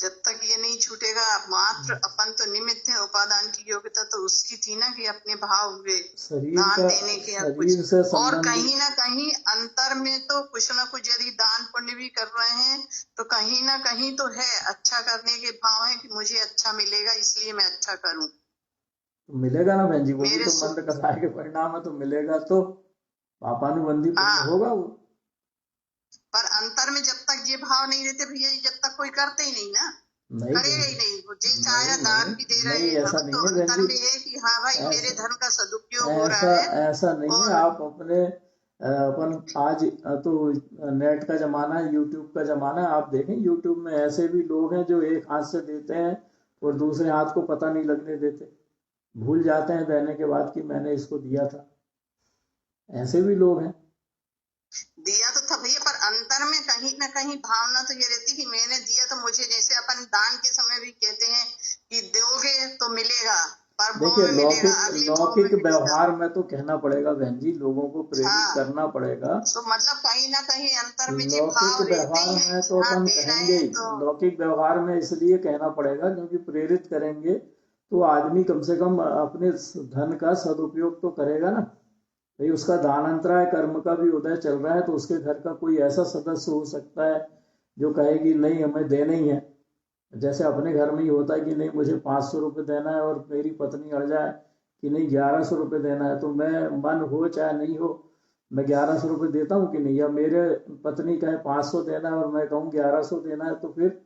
जब तक ये नहीं छूटेगा, मात्र अपन तो निमित्त है, उपादान की योग्यता तो उसकी थी ना कि अपने भाव हुए शरीर दान का, देने के या कुछ, शरीर से और संबंधित कहीं ना कहीं अंतर में तो कुछ ना कुछ यदि दान पुण्य भी कर रहे हैं तो कहीं ना कहीं तो है अच्छा करने के भाव है कि मुझे अच्छा मिलेगा इसलिए मैं अच्छा करूं। तो मिलेगा ना बहन जी, वो भी मेरे तो मंद कसाय के परिणाम है, तो मिलेगा तो पापानुबंधी पुण्य हाँ, होगा वो। पर अंतर में जब तक ये भाव नहीं रहते भैया जी, जब तक कोई करते ही नहीं ना, नहीं करेगा ही बहन नहीं। वो जे जी, चाहे नहीं दान नहीं भी दे रहे नहीं, हैं, ऐसा हम नहीं तो है बहन अंतर जी, में है कि हाँ भाई मेरे ऐसा धन का सदुपयोग हो ऐसा रहा है। ऐसा नहीं है। और आप अपने अपन आज तो नेट का जमाना है, यूट्यूब का जमाना है, आप देखें यूट्यूब में ऐसे भी लोग हैं जो एक हाथ से देते हैं और दूसरे हाथ को पता नहीं लगने देते, भूल जाते हैं देने के बाद कि मैंने इसको दिया था। ऐसे भी लोग हैं। दिया तो था भैया, पर अंतर में कहीं ना कहीं भावना तो ये रहती कि मैंने दिया तो मुझे, जैसे अपन दान के समय भी कहते हैं कि दोगे तो मिलेगा, पर भाव देखिए में मिलेगा, लौकिक अगले भाव में लौकिक मिलेगा। व्यवहार में तो कहना पड़ेगा बहन जी, लोगों को प्रेरित हाँ, करना पड़ेगा। तो मतलब कहीं ना कहीं अंतर में ये लौकिक भाव रहते व्यवहार ही है में कि तो हाँ अपन दे रहे कहेंगे हैं ही, तो। लौकिक व्यवहार में इसलिए कहना पड़ेगा क्योंकि प्रेरित करेंगे तो आदमी कम से कम अपने धन का सदुपयोग तो करेगा ना। भाई उसका दानांतराय कर्म का भी उदय चल रहा है, तो उसके घर का कोई ऐसा सदस्य हो सकता है जो कहे कि नहीं हमें देना ही है। जैसे अपने घर में ही होता है कि नहीं मुझे 500 रुपये देना है, और मेरी पत्नी अड़ जाए कि नहीं 1100 रुपये देना है, तो मैं मन हो चाहे नहीं हो मैं 1100 रुपये देता हूँ कि नहीं, या मेरे पत्नी कहे 500 देना है और मैं कहूँ 1100 देना है, तो फिर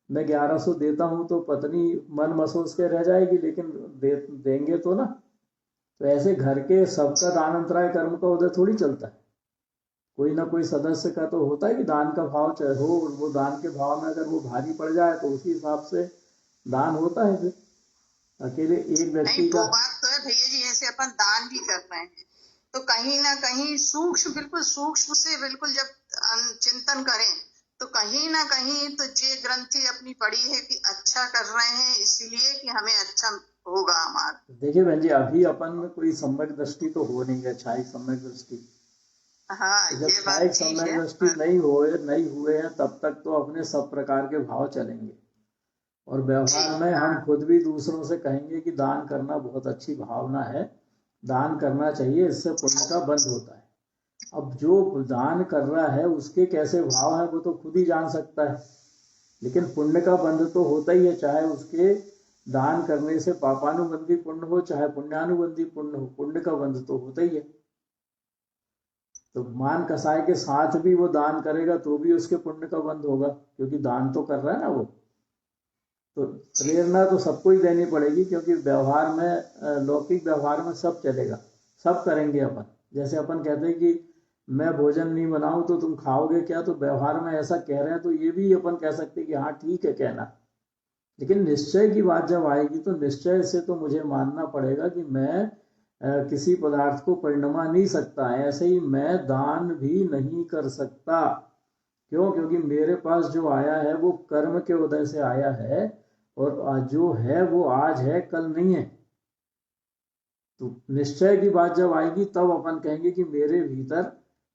मैं 1100 देता हूँ तो पत्नी मन महसूस के रह जाएगी, लेकिन देंगे तो ना। तो ऐसे घर के सबका दान अंतराय कर्म का उदय थोड़ी चलता है, कोई ना कोई सदस्य का तो होता है कि दान का भाव चाहे हो, और वो दान के भाव में अगर वो भारी पड़ जाए तो उसी हिसाब से दान होता है। फिर अकेले एक व्यक्ति नहीं, का, वो बात तो है भैया जी, जैसे अपन दान भी कर रहे हैं तो कहीं ना कहीं सूक्ष्म, बिल्कुल सूक्ष्म से बिल्कुल जब चिंतन करें तो कहीं ना कहीं तो ये ग्रंथि अपनी पड़ी है कि अच्छा कर रहे हैं इसलिए कि हमें अच्छा होगा हमारा। देखिए बहन जी अभी अपन में कोई सम्यक दृष्टि तो हो नहीं है, छाई सम्यक दृष्टि। हाँ, तो जब ये बात छाई ठीक सम्यक है, दृष्टि नहीं हुए हैं तब तक तो अपने सब प्रकार के भाव चलेंगे, और व्यवहार में हम खुद भी दूसरों से कहेंगे कि दान करना बहुत अच्छी भावना है, दान करना चाहिए, इससे पुण्य का बंध होता है। अब जो दान कर रहा है उसके कैसे भाव है वो तो खुद ही जान सकता है, लेकिन पुण्य का बंध तो होता ही है, चाहे उसके दान करने से पापानुबंधी पुण्य हो चाहे पुण्यानुबंधी पुण्य हो, पुण्य का बंध तो होता ही है। तो मान कसाय के साथ भी वो दान करेगा तो भी उसके पुण्य का बंध होगा, क्योंकि दान तो कर रहा है ना वो। तो प्रेरणा तो सबको ही देनी पड़ेगी, क्योंकि व्यवहार में लौकिक व्यवहार में सब चलेगा, सब करेंगे अपन। जैसे अपन कहते हैं कि मैं भोजन नहीं बनाऊं तो तुम खाओगे क्या, तो व्यवहार में ऐसा कह रहे हैं तो ये भी अपन कह सकते हैं कि हाँ ठीक है कहना, लेकिन निश्चय की बात जब आएगी तो निश्चय से तो मुझे मानना पड़ेगा कि मैं किसी पदार्थ को परिणमा नहीं सकता। ऐसे ही मैं दान भी नहीं कर सकता। क्यों? क्योंकि मेरे पास जो आया है वो कर्म के उदय से आया है, और जो है वो आज है कल नहीं है। तो निश्चय की बात जब आएगी तब अपन कहेंगे कि मेरे भीतर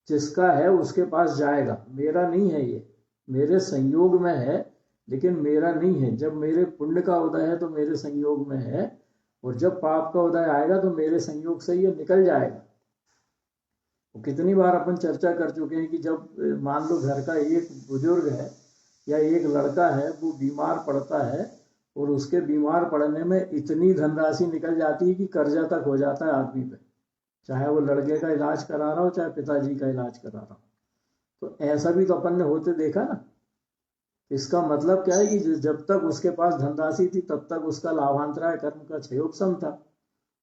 जिसका है उसके पास जाएगा, मेरा नहीं है, ये मेरे संयोग में है लेकिन मेरा नहीं है। जब मेरे पुण्य का उदय है तो मेरे संयोग में है, और जब पाप का उदय आएगा तो मेरे संयोग से ये निकल जाएगा। तो कितनी बार अपन चर्चा कर चुके हैं कि जब मान लो घर का एक बुजुर्ग है या एक लड़का है, वो बीमार पड़ता है और उसके बीमार पड़ने में इतनी धनराशि निकल जाती है कि कर्जा तक हो जाता है आदमी पे, चाहे वो लड़के का इलाज करा रहा हो चाहे पिताजी का इलाज करा रहा हो। तो ऐसा भी तो अपन ने होते देखा ना। इसका मतलब क्या है कि जब तक उसके पास धनराशि थी तब तक उसका लाभांतराय कर्म का क्षयोपशम था,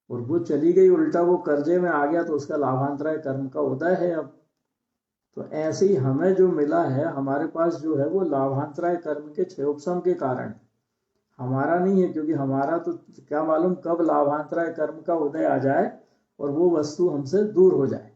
और वो चली गई उल्टा वो कर्जे में आ गया तो उसका लाभांतराय कर्म का उदय है अब। तो ऐसे ही हमें जो मिला है, हमारे पास जो है वो लाभांतराय कर्म के क्षयोपशम के कारण हमारा नहीं है, क्योंकि हमारा तो क्या मालूम कब लाभांतराय कर्म का उदय आ जाए और वो वस्तु हमसे दूर हो जाए।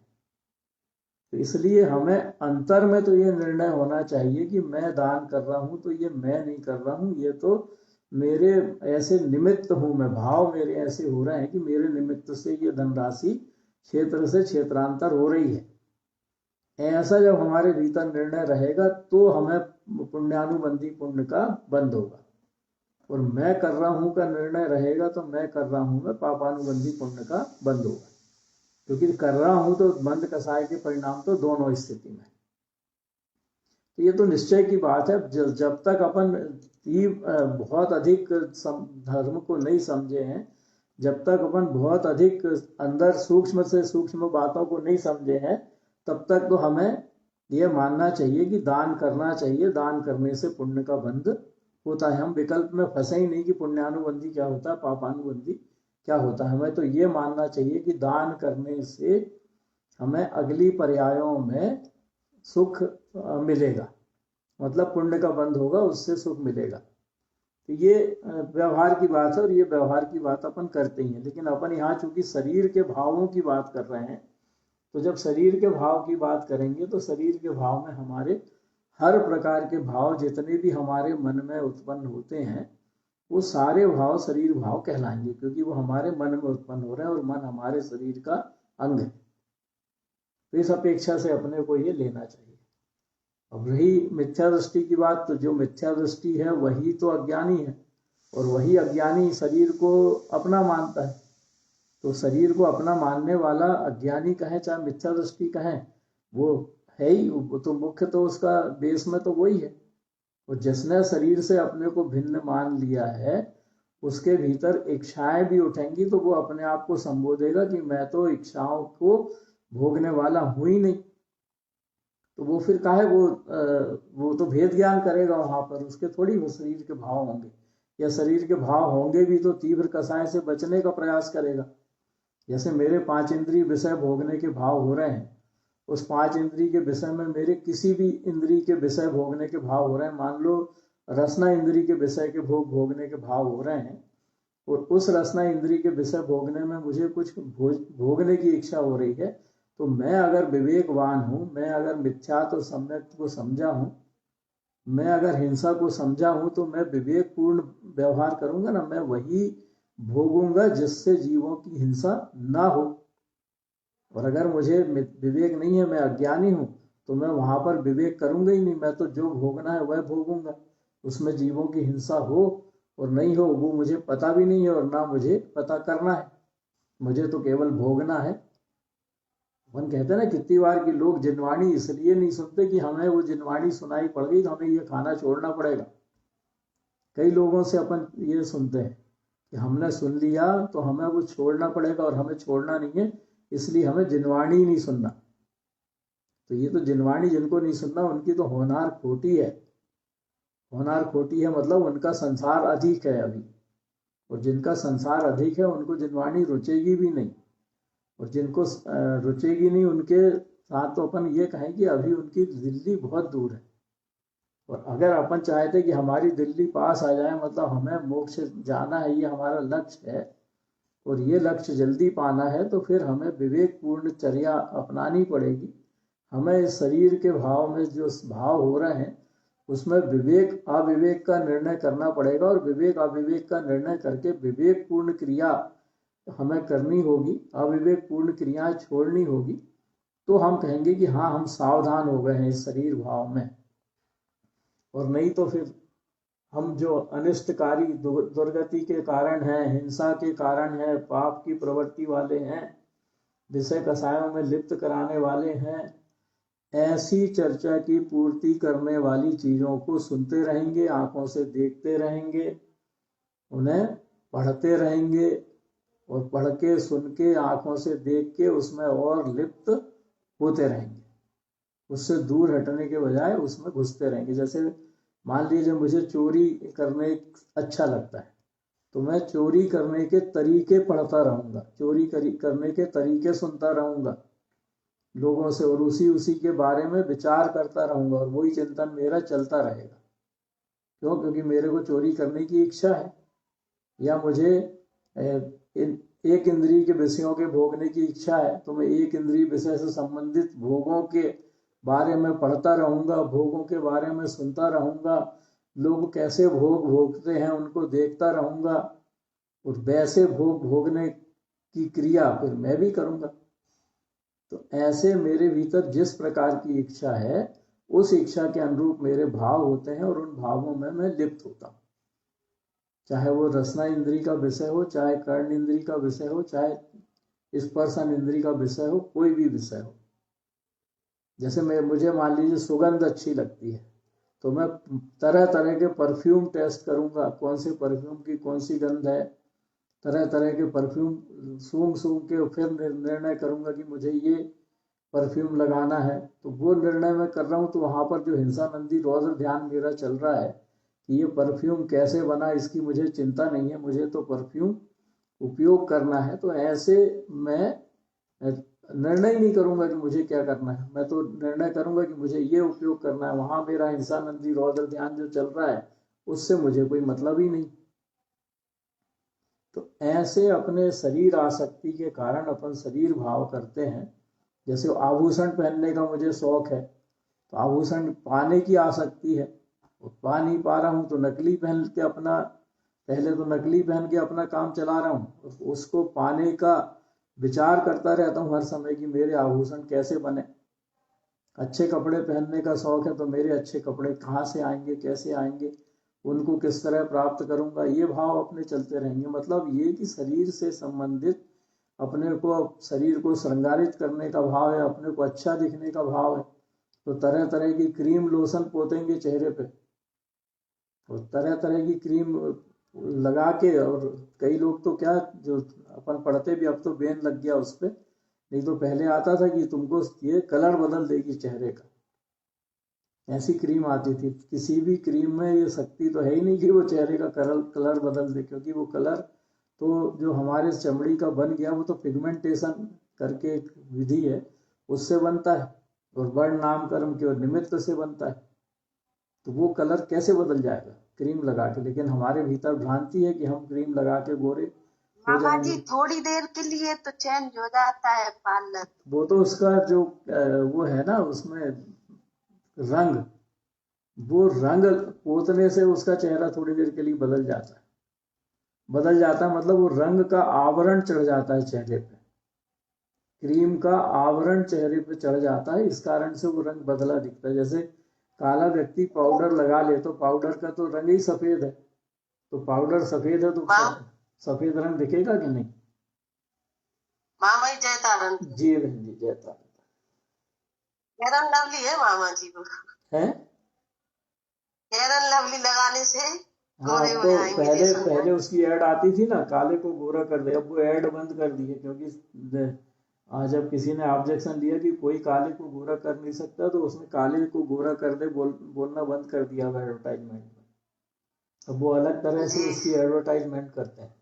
तो इसलिए हमें अंतर में तो ये निर्णय होना चाहिए कि मैं दान कर रहा हूं तो ये मैं नहीं कर रहा हूं, ये तो मेरे ऐसे निमित्त हूं मैं, भाव मेरे ऐसे हो रहे हैं कि मेरे निमित्त से ये धनराशि क्षेत्र से क्षेत्रांतर हो रही है। ऐसा जब हमारे भीतर निर्णय रहेगा तो हमें पुण्यानुबंधी पुण्य का बंध होगा। और मैं कर रहा हूं का निर्णय रहेगा तो मैं कर रहा हूं में पापानुबंधी पुण्य का बंध होगा, क्योंकि कर रहा हूं तो बंध कसाय के परिणाम तो दोनों स्थिति में। तो ये तो निश्चय की बात है। जब तक अपन बहुत अधिक धर्म को नहीं समझे हैं, जब तक अपन बहुत अधिक अंदर सूक्ष्म से सूक्ष्म बातों को नहीं समझे हैं, तब तक तो हमें ये मानना चाहिए कि दान करना चाहिए, दान करने से पुण्य का बंध होता है। हम विकल्प में फंसे ही नहीं कि पुण्यानुबंधी क्या होता है, पापानुबंधी क्या होता है। हमें तो ये मानना चाहिए कि दान करने से हमें अगली पर्यायों में सुख मिलेगा, मतलब पुण्य का बंध होगा, उससे सुख मिलेगा। तो ये व्यवहार की बात है, और ये व्यवहार की बात अपन करते ही हैं। लेकिन अपन यहाँ चूंकि शरीर के भावों की बात कर रहे हैं, तो जब शरीर के भाव की बात करेंगे तो शरीर के भाव में हमारे हर प्रकार के भाव जितने भी हमारे मन में उत्पन्न होते हैं, वो सारे भाव शरीर भाव कहलाएंगे, क्योंकि वो हमारे मन में उत्पन्न हो रहे हैं और मन हमारे शरीर का अंग है। तो इस अपेक्षा से अपने को ये लेना चाहिए। अब रही मिथ्या दृष्टि की बात, तो जो मिथ्या दृष्टि है वही तो अज्ञानी है, और वही अज्ञानी शरीर को अपना मानता है। तो शरीर को अपना मानने वाला अज्ञानी कहें चाहे मिथ्या दृष्टि कहें, वो है ही, वो तो मुख्य तो उसका बेस में तो वही है। और जिसने शरीर से अपने को भिन्न मान लिया है, उसके भीतर इच्छाएं भी उठेंगी तो वो अपने आप को संबोधेगा कि मैं तो इच्छाओं को भोगने वाला हूं ही नहीं। तो वो फिर काहे वो तो भेद ज्ञान करेगा वहां पर, उसके थोड़ी वो शरीर के भाव होंगे, या शरीर के भाव होंगे भी तो तीव्र कसाय से बचने का प्रयास करेगा। जैसे मेरे 5 इंद्रिय विषय भोगने के भाव हो रहे हैं, उस 5 इंद्रिय के विषय में मेरे किसी भी इंद्रिय के विषय भोगने के भाव हो रहे हैं। मान लो रसना इंद्रिय के विषय के भोगने के भाव हो रहे हैं, और उस रसना इंद्रिय के विषय भोगने में मुझे कुछ भोगने की इच्छा हो रही है, तो मैं अगर विवेकवान हूं, मैं अगर मिथ्या तो सम्यक को समझा हूं, मैं अगर हिंसा को समझा हूं, तो मैं विवेकपूर्ण व्यवहार करूंगा ना, मैं वही भोगूंगा जिससे जीवों की हिंसा ना हो। और अगर मुझे विवेक नहीं है, मैं अज्ञानी हूं, तो मैं वहां पर विवेक करूंगा ही नहीं। मैं तो जो भोगना है वह भोगूंगा, उसमें जीवों की हिंसा हो और नहीं हो वो मुझे पता भी नहीं है, और ना मुझे पता करना है। मुझे तो केवल भोगना है। मन कहते हैं ना कितनी बार कि लोग जिनवाणी इसलिए नहीं सुनते कि हमें वो जिनवाणी सुनाई पड़ गई तो हमें ये खाना छोड़ना पड़ेगा। कई लोगों से अपन ये सुनते हैं कि हमने सुन लिया तो हमें वो छोड़ना पड़ेगा, और हमें छोड़ना नहीं है, इसलिए हमें जिनवाणी नहीं सुनना। तो ये तो जिनवाणी जिनको नहीं सुनना, उनकी तो होनहार खोटी है। होनहार खोटी है मतलब उनका संसार अधिक है अभी, और जिनका संसार अधिक है उनको जिनवाणी रुचेगी भी नहीं। और जिनको रुचेगी नहीं, उनके साथ तो अपन ये कहें कि अभी उनकी दिल्ली बहुत दूर है। और अगर अपन चाहते कि हमारी दिल्ली पास आ जाए, मतलब हमें मोक्ष जाना है, ये हमारा लक्ष्य है, और ये लक्ष्य जल्दी पाना है, तो फिर हमें विवेकपूर्ण चर्या अपनानी पड़ेगी। हमें इस शरीर के भाव में जो भाव हो रहे हैं, उसमें विवेक अविवेक का निर्णय करना पड़ेगा, और विवेक अविवेक का निर्णय करके विवेकपूर्ण क्रिया हमें करनी होगी, अविवेकपूर्ण क्रियाएं छोड़नी होगी। तो हम कहेंगे कि हाँ, हम सावधान हो गए हैं इस शरीर भाव में। और नहीं तो फिर हम जो अनिष्टकारी दुर्गति के कारण हैं, हिंसा के कारण हैं, पाप की प्रवृत्ति वाले हैं, विषय कसायों में लिप्त कराने वाले हैं, ऐसी चर्चा की पूर्ति करने वाली चीजों को सुनते रहेंगे, आंखों से देखते रहेंगे, उन्हें पढ़ते रहेंगे, और पढ़ के सुन के आंखों से देख के उसमें और लिप्त होते रहेंगे। उससे दूर हटने के बजाय उसमें घुसते रहेंगे। जैसे मान लीजिए मुझे चोरी करने अच्छा लगता है, तो मैं चोरी करने के तरीके पढ़ता रहूंगा, चोरी करने के तरीके सुनता रहूंगा लोगों से, और उसी के बारे में विचार करता रहूंगा, और वही चिंतन मेरा चलता रहेगा। क्यों? क्योंकि मेरे को चोरी करने की इच्छा है, या मुझे एक इंद्रिय के विषयों के भोगने की इच्छा है, तो मैं एक इंद्रिय विषय से संबंधित भोगों के बारे में पढ़ता रहूंगा, भोगों के बारे में सुनता रहूंगा, लोग कैसे भोग भोगते हैं उनको देखता रहूंगा, और वैसे भोग भोगने की क्रिया फिर मैं भी करूंगा। तो ऐसे मेरे भीतर जिस प्रकार की इच्छा है, उस इच्छा के अनुरूप मेरे भाव होते हैं, और उन भावों में मैं लिप्त होता हूं। चाहे वो रसना इंद्री का विषय हो, चाहे कर्ण इंद्री का विषय हो, चाहे स्पर्शन इंद्री का विषय हो, कोई भी विषय हो। जैसे मुझे मान लीजिए सुगंध अच्छी लगती है, तो मैं तरह तरह के परफ्यूम टेस्ट करूंगा, कौन से परफ्यूम की कौन सी गंध है, तरह तरह के परफ्यूम सूंघ सूंघ के फिर निर्णय करूंगा कि मुझे ये परफ्यूम लगाना है। तो वो निर्णय मैं कर रहा हूँ, तो वहां पर जो हिंसानंदी रौद्र ध्यान मेरा चल रहा है कि ये परफ्यूम कैसे बना, इसकी मुझे चिंता नहीं है, मुझे तो परफ्यूम उपयोग करना है। तो ऐसे मैं निर्णय नहीं करूंगा कि मुझे क्या करना है, मैं तो निर्णय करूंगा कि मुझे ये उपयोग करना है। वहां मेरा हिंसानंदी रौद्र ध्यान जो चल रहा है उससे मुझे कोई मतलब ही नहीं। तो ऐसे अपने शरीर आसक्ति के कारण अपन शरीर भाव करते हैं। जैसे आभूषण पहनने का मुझे शौक है, तो आभूषण पाने की आसक्ति है, पा नहीं पा रहा हूं तो नकली पहन के अपना, पहले तो नकली पहन के अपना काम चला रहा हूँ, उसको पाने का विचार करता रहता हूँ हर समय कि मेरे आभूषण कैसे बने। अच्छे कपड़े पहनने का शौक है, तो मेरे अच्छे कपड़े कहाँ से आएंगे, कैसे आएंगे, उनको किस तरह प्राप्त करूंगा, ये भाव अपने चलते रहेंगे। मतलब ये कि शरीर से संबंधित अपने को, शरीर को श्रृंगारित करने का भाव है, अपने को अच्छा दिखने का भाव है। तो तरह तरह की क्रीम लोशन पोतेंगे चेहरे पे, और तरह तरह की क्रीम लगा के, और कई लोग तो क्या, जो अपन पढ़ते भी, अब तो बैन लग गया उस पर, नहीं तो पहले आता था कि तुमको ये कलर बदल देगी चेहरे का, ऐसी क्रीम आती थी। किसी भी क्रीम में ये शक्ति तो है ही नहीं कि वो चेहरे का कलर बदल दे, क्योंकि वो कलर तो जो हमारे चमड़ी का बन गया, वो तो पिगमेंटेशन करके एक विधि है, उससे बनता है, और वर्ण नाम कर्म के और निमित्त से बनता है। तो वो कलर कैसे बदल जाएगा क्रीम लगा के? लेकिन हमारे भीतर भ्रांति है कि हम क्रीम लगा के गोरे हो मामा जी जाएंगे। थोड़ी देर के लिए तो चेंज हो जाता है पार्लर। वो तो उसका जो वो है ना, उसमें रंग, वो रंग पोतने से उसका चेहरा थोड़ी देर के लिए बदल जाता है। बदल जाता है मतलब वो रंग का आवरण चढ़ जाता है चेहरे पे, क्रीम का आवरण चेहरे पे चढ़ जाता है, इस कारण से वो रंग बदला दिखता है। जैसे काला व्यक्ति पाउडर लगा ले, तो पाउडर का तो रंग ही सफेद है, तो पाउडर सफेद है तो सफेद रंग दिखेगा कि नहीं? मामा जी जय तारण। जी बहन जी, जय तारण। फेयर एंड लवली है मामा जी को, है फेयर एंड लवली लगाने से हाँ, गोरे हो तो जाएंगे पहले रेशम। पहले उसकी ऐड आती थी ना, काले को गोरा कर दे, अब वो ऐड बंद कर दी है, क्योंकि आज अब किसी ने ऑब्जेक्शन दिया कि कोई काले को गोरा कर नहीं सकता, तो उसने काले को गोरा कर दे बोलना बंद कर दिया एडवर्टाइजमेंट में। अब वो अलग तरह से उसकी एडवर्टाइजमेंट करते हैं।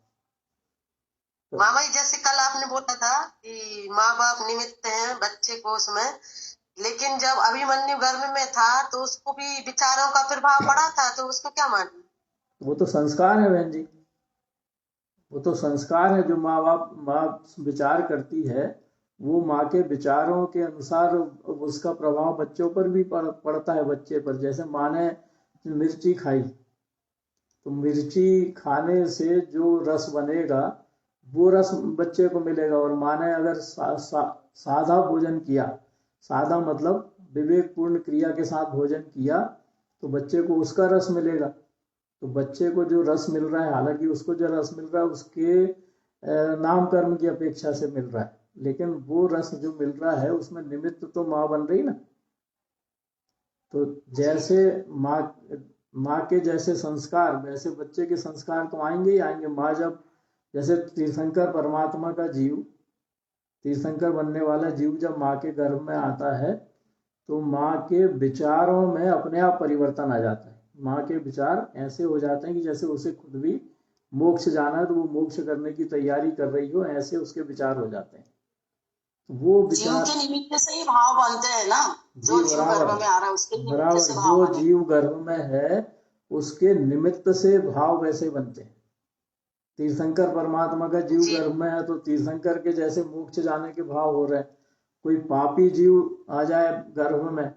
तो मामा जी जैसे कल आपने बोला था कि माँ बाप निमित्त हैं बच्चे को उसमें, लेकिन जब अभिमन्यु गर्भ में था तो उसको भी विचारों का प्रभाव पड़ा था, तो उसको क्या मालूम? वो तो संस्कार है बहन जी, वो तो संस्कार है जो माँ विचार करती है, वो माँ के विचारों के अनुसार उसका प्रभाव बच्चों पर भी पड़ता है, बच्चे पर। जैसे माँ ने मिर्ची खाई, तो मिर्ची खाने से जो रस बनेगा वो रस बच्चे को मिलेगा। और माँ ने अगर सादा भोजन किया, सादा मतलब विवेकपूर्ण क्रिया के साथ भोजन किया, तो बच्चे को उसका रस मिलेगा। तो बच्चे को जो रस मिल रहा है, हालांकि उसको जो रस मिल रहा है उसके नाम कर्म की अपेक्षा से मिल रहा है, लेकिन वो रस जो मिल रहा है उसमें निमित्त तो माँ बन रही ना। तो जैसे माँ के जैसे संस्कार, वैसे बच्चे के संस्कार तो आएंगे ही आएंगे। माँ जब, जैसे तीर्थंकर परमात्मा का जीव, तीर्थंकर बनने वाला जीव जब माँ के गर्भ में आता है, तो माँ के विचारों में अपने आप परिवर्तन आ जाता है। माँ के विचार ऐसे हो जाते हैं कि जैसे उसे खुद भी मोक्ष जाना है, तो वो मोक्ष करने की तैयारी कर रही हो, ऐसे उसके विचार हो जाते हैं। वो विचार जीव के निमित्त से ही भाव बनते हैं ना, जो जीव गर्भ में आ रहा है उसके निमित्त से भाव जो बने। जीव गर्भ में है उसके निमित्त से भाव वैसे बनते हैं। तीर्थंकर परमात्मा का जीव गर्भ में है, तो तीर्थंकर के जैसे मोक्ष जाने के भाव हो रहे हैं। कोई पापी जीव आ जाए गर्भ में,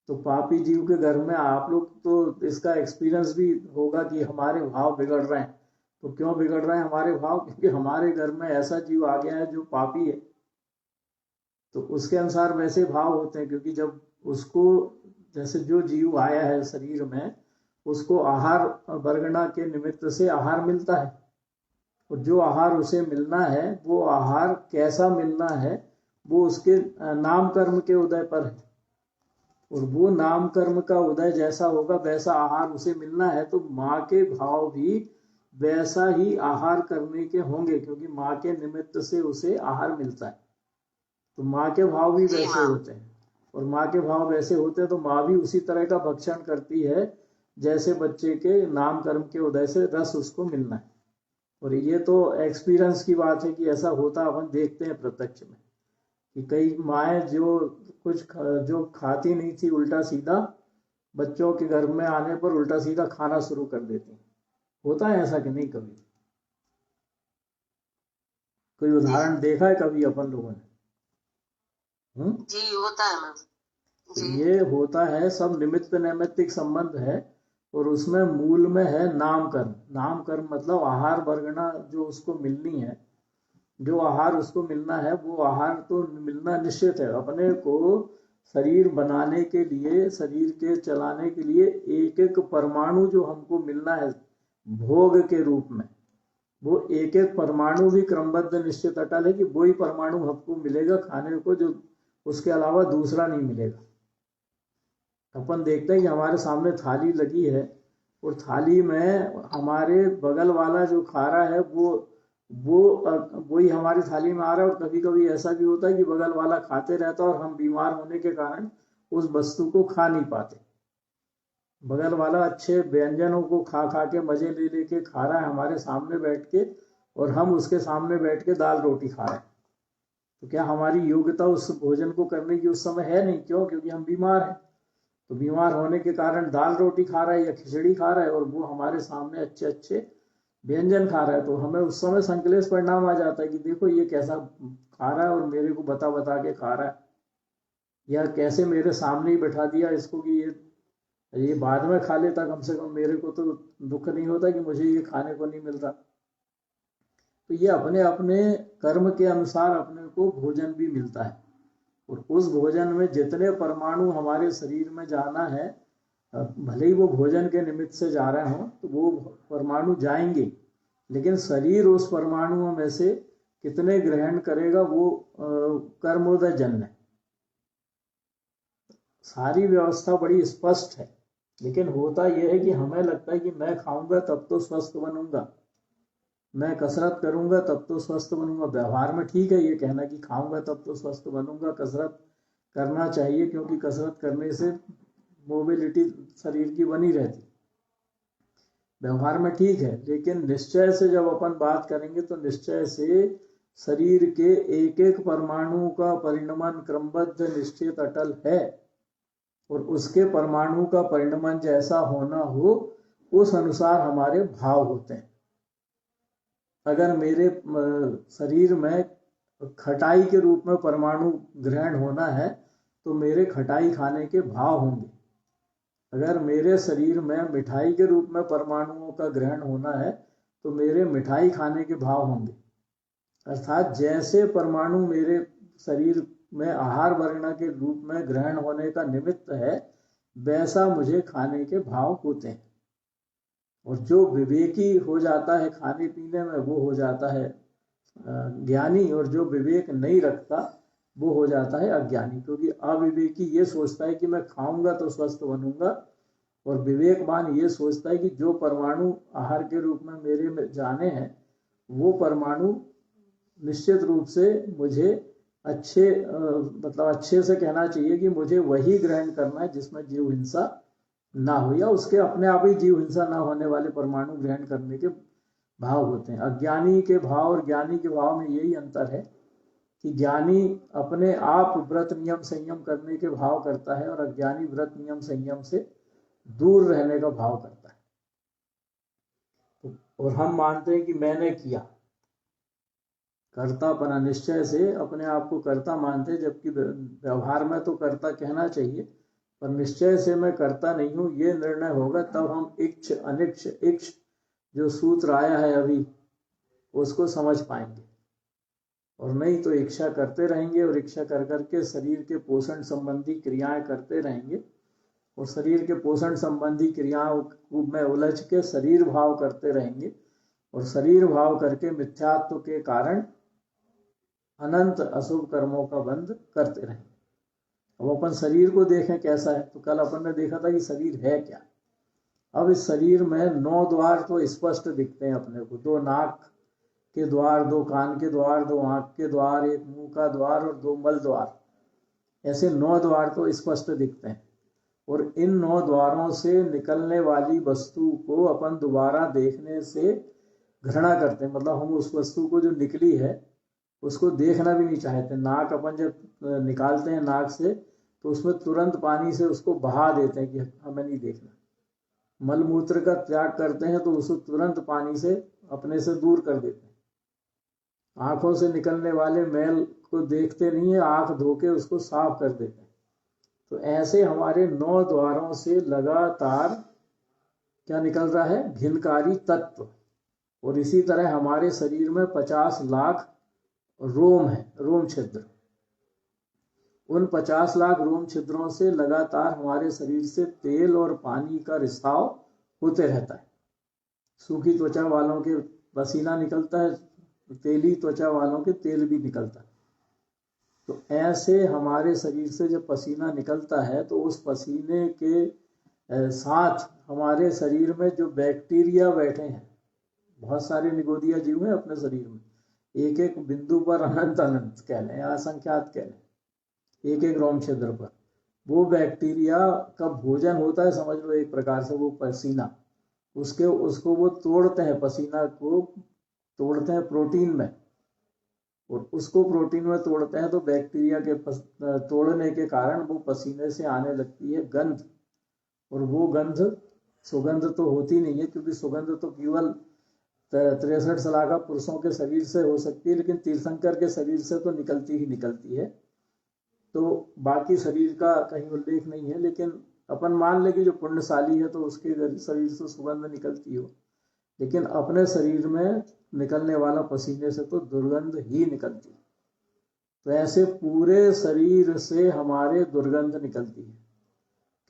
तो पापी जीव के घर में, आप लोग तो इसका एक्सपीरियंस भी होगा कि हमारे भाव बिगड़ रहे हैं। तो क्यों बिगड़ रहे हैं हमारे भाव? क्योंकि हमारे घर में ऐसा जीव आ गया है जो पापी है, तो उसके अनुसार वैसे भाव होते हैं। क्योंकि जब उसको, जैसे जो जीव आया है शरीर में, उसको आहार वर्गना के निमित्त से आहार मिलता है, और जो आहार उसे मिलना है वो आहार कैसा मिलना है वो उसके नाम कर्म के उदय पर है, और वो नाम कर्म का उदय जैसा होगा वैसा आहार उसे मिलना है। तो माँ के भाव भी वैसा ही आहार करने के होंगे, क्योंकि माँ के निमित्त से उसे आहार मिलता है। तो माँ के भाव भी वैसे होते हैं, और माँ के भाव वैसे होते हैं तो माँ भी उसी तरह का भक्षण करती है जैसे बच्चे के नाम कर्म के उदय से रस उसको मिलना है। और ये तो एक्सपीरियंस की बात है कि ऐसा होता अपन देखते हैं प्रत्यक्ष में, कि कई माएँ जो खाती नहीं थी उल्टा सीधा बच्चों के घर में आने पर उल्टा सीधा खाना शुरू कर देती। होता है ऐसा कि नहीं? कभी कोई उदाहरण देखा है कभी अपन लोगों ने? जी होता है मैम। तो ये होता है, सब निमित्त नैमित्तिक संबंध है, और उसमें मूल में है नाम कर्म। नाम कर्म मतलब आहार वर्गना जो उसको मिलनी है, जो आहार उसको मिलना है वो आहार तो मिलना निश्चित है। अपने को शरीर बनाने के लिए, शरीर के चलाने के लिए एक एक परमाणु जो हमको मिलना है भोग के रूप में, वो एक एक परमाणु भी क्रमबद्ध निश्चित अटल है कि वही परमाणु हमको मिलेगा खाने को, जो उसके अलावा दूसरा नहीं मिलेगा। अपन देखते हैं कि हमारे सामने थाली लगी है, और थाली में हमारे बगल वाला जो खा रहा है वही हमारी थाली में आ रहा है। और कभी कभी ऐसा भी होता है कि बगल वाला खाते रहता है और हम बीमार होने के कारण उस वस्तु को खा नहीं पाते। बगल वाला अच्छे व्यंजनों को खा खा के मजे ले लेके खा रहा है हमारे सामने बैठ के, और हम उसके सामने बैठ के दाल रोटी खा रहे हैं। तो क्या हमारी योग्यता उस भोजन को करने की उस समय है? नहीं। क्यों? क्योंकि हम बीमार हैं। तो बीमार होने के कारण दाल रोटी खा रहा है या खिचड़ी खा रहा है, और वो हमारे सामने अच्छे अच्छे व्यंजन खा रहा है। तो हमें उस समय संकलेश परिणाम आ जाता है कि देखो ये कैसा खा रहा है और मेरे को बता बता के खा रहा है, या कैसे मेरे सामने ही बैठा दिया इसको कि ये बाद में खा लेता, कम से कम मेरे को तो दुख नहीं होता कि मुझे ये खाने को नहीं मिलता। तो ये अपने अपने कर्म के अनुसार अपने को भोजन भी मिलता है, और उस भोजन में जितने परमाणु हमारे शरीर में जाना है, भले ही वो भोजन के निमित्त से जा रहे हों तो वो परमाणु जाएंगे, लेकिन शरीर उस परमाणुओं में से कितने ग्रहण करेगा वो कर्मोदय जन्य है। सारी व्यवस्था बड़ी स्पष्ट है, लेकिन होता यह है कि हमें लगता है कि मैं खाऊंगा तब तो स्वस्थ बनूंगा, मैं कसरत करूंगा तब तो स्वस्थ बनूंगा। व्यवहार में ठीक है ये कहना कि खाऊंगा तब तो स्वस्थ बनूंगा, कसरत करना चाहिए, क्योंकि कसरत करने से मोबिलिटी शरीर की बनी रहती, व्यवहार में ठीक है। लेकिन निश्चय से जब अपन बात करेंगे तो निश्चय से शरीर के एक एक परमाणु का परिणमन क्रमबद्ध निश्चित अटल है, और उसके परमाणु का परिणमन जैसा होना हो उस अनुसार हमारे भाव होते हैं। अगर मेरे शरीर में खटाई के रूप में परमाणु ग्रहण होना है तो मेरे खटाई खाने के भाव होंगे। अगर मेरे शरीर में मिठाई के रूप में परमाणुओं का ग्रहण होना है तो मेरे मिठाई खाने के भाव होंगे। अर्थात जैसे परमाणु मेरे शरीर में आहार वर्गना के रूप में ग्रहण होने का निमित्त है वैसा मुझे खाने के भाव होते हैं। और जो विवेकी हो जाता है खाने पीने में वो हो जाता है ज्ञानी, और जो विवेक नहीं रखता वो हो जाता है अज्ञानी। क्योंकि अविवेकी ये सोचता है कि मैं खाऊंगा तो स्वस्थ बनूंगा, और विवेकवान ये सोचता है कि जो परमाणु आहार के रूप में मेरे में जाने हैं वो परमाणु निश्चित रूप से मुझे अच्छे से कहना चाहिए कि मुझे वही ग्रहण करना है जिसमें जीव हिंसा ना हो, या उसके अपने आप ही जीव हिंसा ना होने वाले परमाणु ग्रहण करने के भाव होते हैं। अज्ञानी के भाव और ज्ञानी के भाव में यही अंतर है कि ज्ञानी अपने आप व्रत नियम संयम करने के भाव करता है, और अज्ञानी व्रत नियम संयम से दूर रहने का भाव करता है। और हम मानते हैं कि मैंने किया, कर्तापना निश्चय से अपने आप को कर्ता मानते हैं, जबकि व्यवहार में तो कर्ता कहना चाहिए, पर निश्चय से मैं करता नहीं हूँ ये निर्णय होगा तब हम इक्ष अनिक्ष इक्ष जो सूत्र आया है अभी उसको समझ पाएंगे। और नहीं तो इच्छा करते रहेंगे, और इच्छा कर करके शरीर के पोषण संबंधी क्रियाएं करते रहेंगे, और शरीर के पोषण संबंधी क्रियाओं में उलझ के शरीर भाव करते रहेंगे और शरीर भाव करके मिथ्यात्व के कारण अनंत अशुभ कर्मों का बंध करते रहेंगे। अब अपन शरीर को देखें कैसा है, तो कल अपन ने देखा था कि शरीर है क्या। अब इस शरीर में 9 द्वार तो स्पष्ट दिखते हैं अपने को, 2 नाक के द्वार, 2 कान के द्वार, 2 आंख के द्वार, 1 मुंह का द्वार और 2 मल द्वार, ऐसे 9 द्वार तो स्पष्ट दिखते हैं। और इन 9 द्वारों से निकलने वाली वस्तु को अपन दोबारा देखने से घृणा करते हैं, मतलब हम उस वस्तु को जो निकली है उसको देखना भी नहीं चाहते। नाक अपन जब निकालते हैं नाक से तो उसमें तुरंत पानी से उसको बहा देते हैं कि हमें नहीं देखना। मल मूत्र का त्याग करते हैं तो उसको तुरंत पानी से अपने से दूर कर देते हैं। आंखों से निकलने वाले मैल को देखते नहीं है, आंख धो के उसको साफ कर देते हैं। तो ऐसे हमारे 9 द्वारों से लगातार क्या निकल रहा है, घिनकारी तत्व। और इसी तरह हमारे शरीर में 50 लाख रोम है, रोम छिद्र। उन 50 लाख रोम छिद्रों से लगातार हमारे शरीर से तेल और पानी का रिसाव होते रहता है। सूखी त्वचा वालों के पसीना निकलता है, तेली त्वचा वालों के तेल भी निकलता है। तो ऐसे हमारे शरीर से जब पसीना निकलता है तो उस पसीने के साथ हमारे शरीर में जो बैक्टीरिया बैठे हैं, बहुत सारे निगोदिया जीव हैं अपने शरीर में, एक एक बिंदु पर अनंत अनंत कह लें या असंख्यात कह लें, एक एक रोम छिद्र पर वो बैक्टीरिया का भोजन होता है, समझ लो एक प्रकार से वो पसीना। उसको वो तोड़ते हैं, पसीना को तोड़ते हैं प्रोटीन में, और उसको प्रोटीन में तोड़ते हैं तो बैक्टीरिया के तोड़ने के कारण वो पसीने से आने लगती है गंध। और वो गंध सुगंध तो होती नहीं है, क्योंकि सुगंध तो केवल 63 सलाखा पुरुषों के शरीर से हो सकती है, लेकिन तीर्थंकर के शरीर से तो निकलती ही निकलती है। तो बाकी शरीर का कहीं उल्लेख नहीं है, लेकिन अपन मान ले कि जो पुण्यशाली है तो उसके शरीर से सुगंध निकलती हो, लेकिन अपने शरीर में निकलने वाला पसीने से तो दुर्गंध ही निकलती है। तो ऐसे पूरे शरीर से हमारे दुर्गंध निकलती है।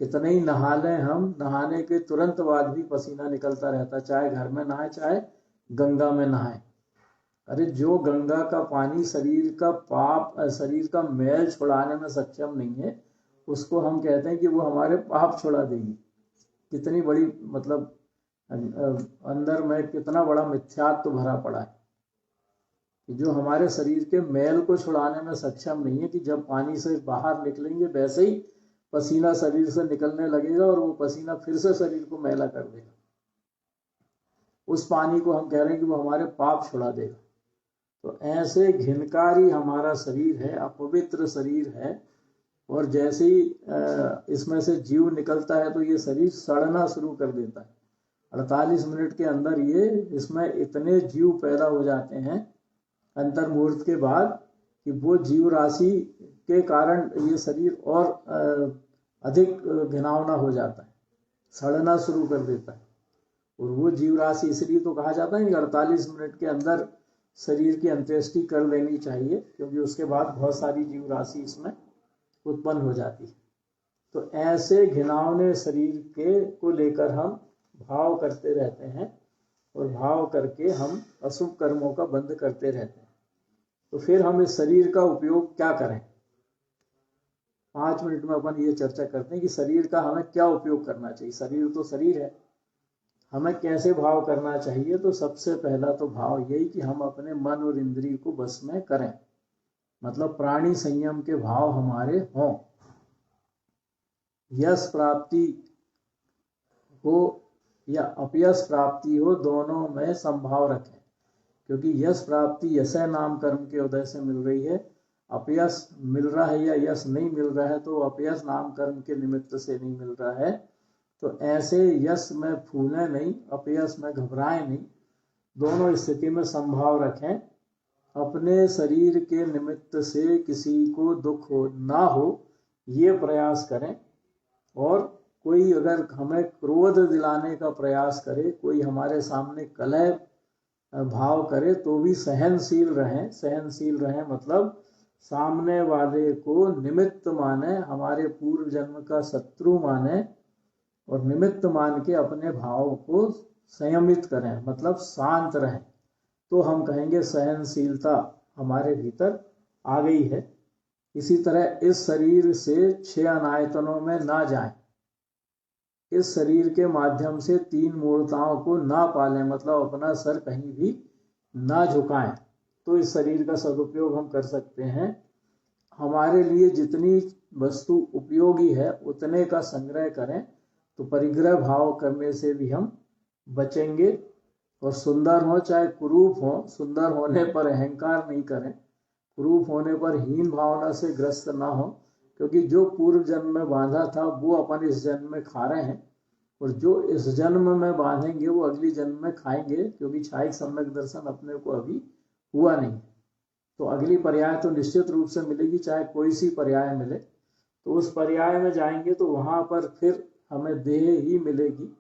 कितने ही नहा लें हम, नहाने के तुरंत बाद भी पसीना निकलता रहता, चाहे घर में नहाए चाहे गंगा में नहाए। अरे जो गंगा का पानी शरीर का पाप, शरीर का मैल छुड़ाने में सक्षम नहीं है, उसको हम कहते हैं कि वो हमारे पाप छुड़ा देगी। कितनी बड़ी मतलब अंदर में कितना बड़ा मिथ्यात्व भरा पड़ा है कि जो हमारे शरीर के मैल को छुड़ाने में सक्षम नहीं है, कि जब पानी से बाहर निकलेंगे वैसे ही पसीना शरीर से निकलने लगेगा और वो पसीना फिर से शरीर को मैला कर देगा। उस पानी को हम कह रहे हैं कि वो हमारे पाप छुड़ा देगा। तो ऐसे घिनकारी हमारा शरीर है, अपवित्र शरीर है। और जैसे ही इसमें से जीव निकलता है तो ये शरीर सड़ना शुरू कर देता है। 48 मिनट के अंदर ये इसमें इतने जीव पैदा हो जाते हैं अंतर मुहूर्त के बाद कि वो जीव राशि के कारण ये शरीर और अधिक घिनौना हो जाता है, सड़ना शुरू कर देता है। और वो जीव राशि इसलिए तो कहा जाता है कि 48 मिनट के अंदर शरीर की अंत्येष्टि कर लेनी चाहिए, क्योंकि उसके बाद बहुत सारी जीव राशि इसमें उत्पन्न हो जाती है। तो ऐसे घिनौने शरीर के को लेकर हम भाव करते रहते हैं और भाव करके हम अशुभ कर्मों का बंध करते रहते हैं। तो फिर हम इस शरीर का उपयोग क्या करें? 5 मिनट में अपन ये चर्चा करते हैं कि शरीर का हमें क्या उपयोग करना चाहिए। शरीर तो शरीर है, हमें कैसे भाव करना चाहिए? तो सबसे पहला तो भाव यही कि हम अपने मन और इंद्रिय को बस में करें, मतलब प्राणी संयम के भाव हमारे हों। यश प्राप्ति हो या अपयश प्राप्ति हो, दोनों में संभाव रखें, क्योंकि यश प्राप्ति यशय नाम कर्म के उदय से मिल रही है। अपयश मिल रहा है या यश नहीं मिल रहा है तो अपयश नाम कर्म के निमित्त से नहीं मिल रहा है। तो ऐसे यश में फूले नहीं, अपयश में घबराए नहीं, दोनों स्थिति में संभाव रखें। अपने शरीर के निमित्त से किसी को दुख हो ना हो ये प्रयास करें। और कोई अगर हमें क्रोध दिलाने का प्रयास करे, कोई हमारे सामने कलह भाव करे, तो भी सहनशील रहें। सहनशील रहें मतलब सामने वाले को निमित्त माने, हमारे पूर्व जन्म का शत्रु माने, और निमित्त मान के अपने भाव को संयमित करें, मतलब शांत रहें, तो हम कहेंगे सहनशीलता हमारे भीतर आ गई है। इसी तरह इस शरीर से 6 अनायतनों में ना जाएं, इस शरीर के माध्यम से 3 मूर्ताओं को ना पालें, मतलब अपना सर कहीं भी ना झुकाएं, तो इस शरीर का सदुपयोग हम कर सकते हैं। हमारे लिए जितनी वस्तु उपयोगी है उतने का संग्रह करें, तो परिग्रह भाव करने से भी हम बचेंगे। और सुंदर हो चाहे कुरूप हो, सुंदर होने पर अहंकार नहीं करें, कुरूप होने पर हीन भावना से ग्रस्त ना हो, क्योंकि जो पूर्व जन्म में बांधा था वो अपन इस जन्म में खा रहे हैं, और जो इस जन्म में बांधेंगे वो अगली जन्म में खाएंगे, क्योंकि छायिक सम्यक दर्शन अपने को अभी हुआ नहीं। तो अगली पर्याय तो निश्चित रूप से मिलेगी, चाहे कोई सी पर्याय मिले, तो उस पर्याय में जाएंगे तो वहां पर फिर हमें देह ही मिलेगी।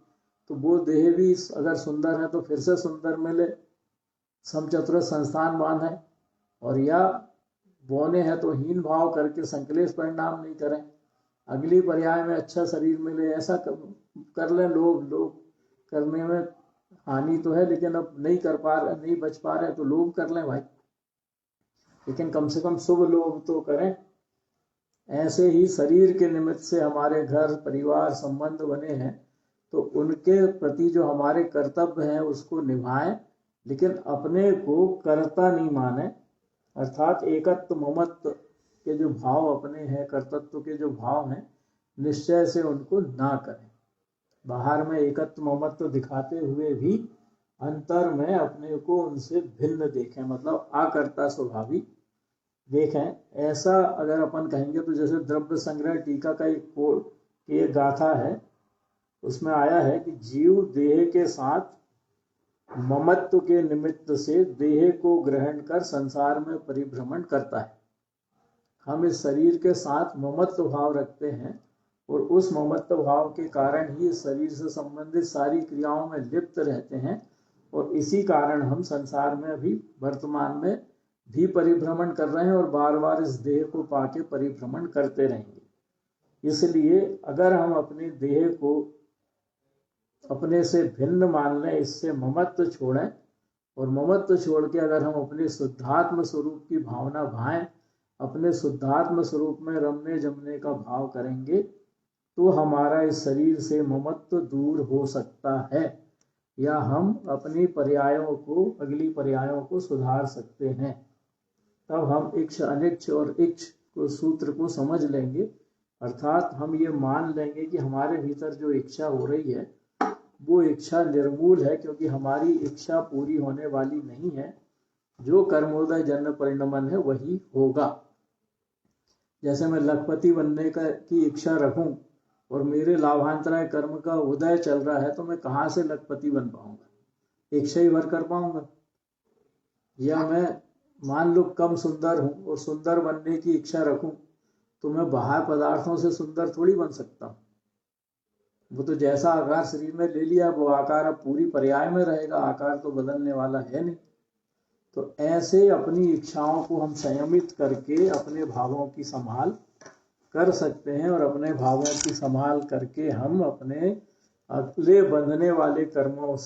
तो वो देह भी अगर सुंदर है तो फिर से सुंदर मिले, समचतुर संस्थान बांधे, और या बोने हैं तो हीन भाव करके संकलेश परिणाम नहीं करें, अगली पर्याय में अच्छा शरीर मिले, ऐसा कर लें। लोभ करने में हानि तो है, लेकिन अब नहीं कर पा रहे, नहीं बच पा रहे, तो लोभ कर लें भाई, लेकिन कम से कम शुभ लोभ तो करें। ऐसे ही शरीर के निमित्त से हमारे घर परिवार संबंध बने हैं, तो उनके प्रति जो हमारे कर्तव्य हैं उसको निभाएं, लेकिन अपने को कर्ता नहीं माने, अर्थात एकत्व ममत्व के जो भाव अपने हैं, कर्तृत्व के जो भाव हैं, निश्चय से उनको ना करें। बाहर में एकत्व ममत्व दिखाते हुए भी अंतर में अपने को उनसे भिन्न देखें, मतलब आकर्ता स्वभावी देखें। ऐसा अगर अपन कहेंगे तो जैसे द्रव्य संग्रह टीका का एक गाथा है, उसमें आया है कि जीव देह के साथ ममत्व के निमित्त से देह को ग्रहण कर संसार में परिभ्रमण करता है। हम इस शरीर के साथ ममत्व भाव रखते हैं, और उस ममत्व भाव के कारण ही इस शरीर से संबंधित सारी क्रियाओं में लिप्त रहते हैं, और इसी कारण हम संसार में अभी वर्तमान में भी परिभ्रमण कर रहे हैं, और बार बार इस देह को पाके परिभ्रमण करते रहेंगे। इसलिए अगर हम अपने देह को अपने से भिन्न मान लें, इससे ममत्व छोड़ें, और ममत्व छोड़ के अगर हम अपने शुद्धात्म स्वरूप की भावना भाएं, अपने शुद्धात्म स्वरूप में रमने जमने का भाव करेंगे, तो हमारा इस शरीर से ममत्व दूर हो सकता है, या हम अपनी पर्यायों को, अगली पर्यायों को सुधार सकते हैं। तब हम इक्ष अनिक्ष और इक्ष को सूत्र को समझ लेंगे, अर्थात हम ये मान लेंगे कि हमारे भीतर जो इच्छा हो रही है वो इच्छा निर्मूल है, क्योंकि हमारी इच्छा पूरी होने वाली नहीं है। जो कर्मोदय जन्म परिणमन है वही होगा। जैसे मैं लखपति बनने की इच्छा रखूं और मेरे लाभांतराय कर्म का उदय चल रहा है, तो मैं कहाँ से लखपति बन पाऊंगा? इच्छा ही भर कर पाऊंगा। या मैं मान लो कम सुंदर हूं और सुंदर बनने की इच्छा रखूं, तो मैं बाहर पदार्थों से सुंदर थोड़ी बन सकता हूं। वो तो जैसा आकार शरीर में ले लिया वो आकार अब पूरी पर्याय में रहेगा, आकार तो बदलने वाला है नहीं। तो ऐसे अपनी इच्छाओं को हम संयमित करके अपने भावों की संभाल कर सकते हैं, और अपने भावों की संभाल करके हम अपने अगले बंधने वाले कर्मों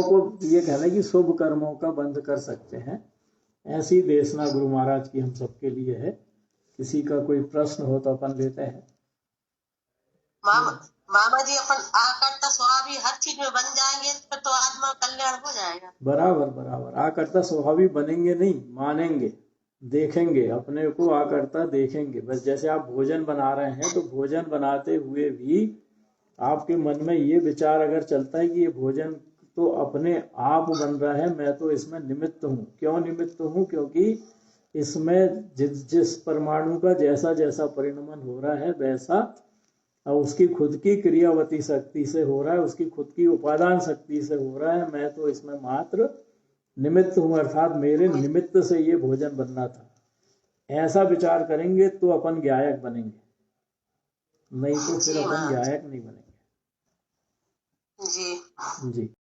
को ये कहना कि शुभ कर्मों का बंध कर सकते हैं। ऐसी देशना गुरु महाराज की हम सबके लिए है। किसी का कोई प्रश्न हो तो अपन लेते हैं। मामा जी, अपन आकर्ता स्वभावी हर चीज में बन जाएंगे तो आत्मा कल्याण हो जाएगा। बराबर आकर्ता स्वभावी बनेंगे नहीं, मानेंगे, देखेंगे, अपने को आकर्ता देखेंगे। बस जैसे आप भोजन बना रहे हैं, तो भोजन बनाते हुए भी आपके मन में ये विचार अगर चलता है कि ये भोजन तो अपने आप बन रहा है, मैं तो इसमें निमित्त हूँ। क्यों निमित्त हूँ? क्योंकि इसमें जिस परमाणु का जैसा जैसा परिणमन हो रहा है वैसा उसकी खुद की क्रियावती शक्ति से हो रहा है, उसकी खुद की उपादान शक्ति से हो रहा है। मैं तो इसमें मात्र निमित्त हूँ, अर्थात मेरे निमित्त से ये भोजन बनना था। ऐसा विचार करेंगे तो अपन ज्ञायक बनेंगे, नहीं तो फिर अपन ज्ञायक नहीं बनेंगे। जी।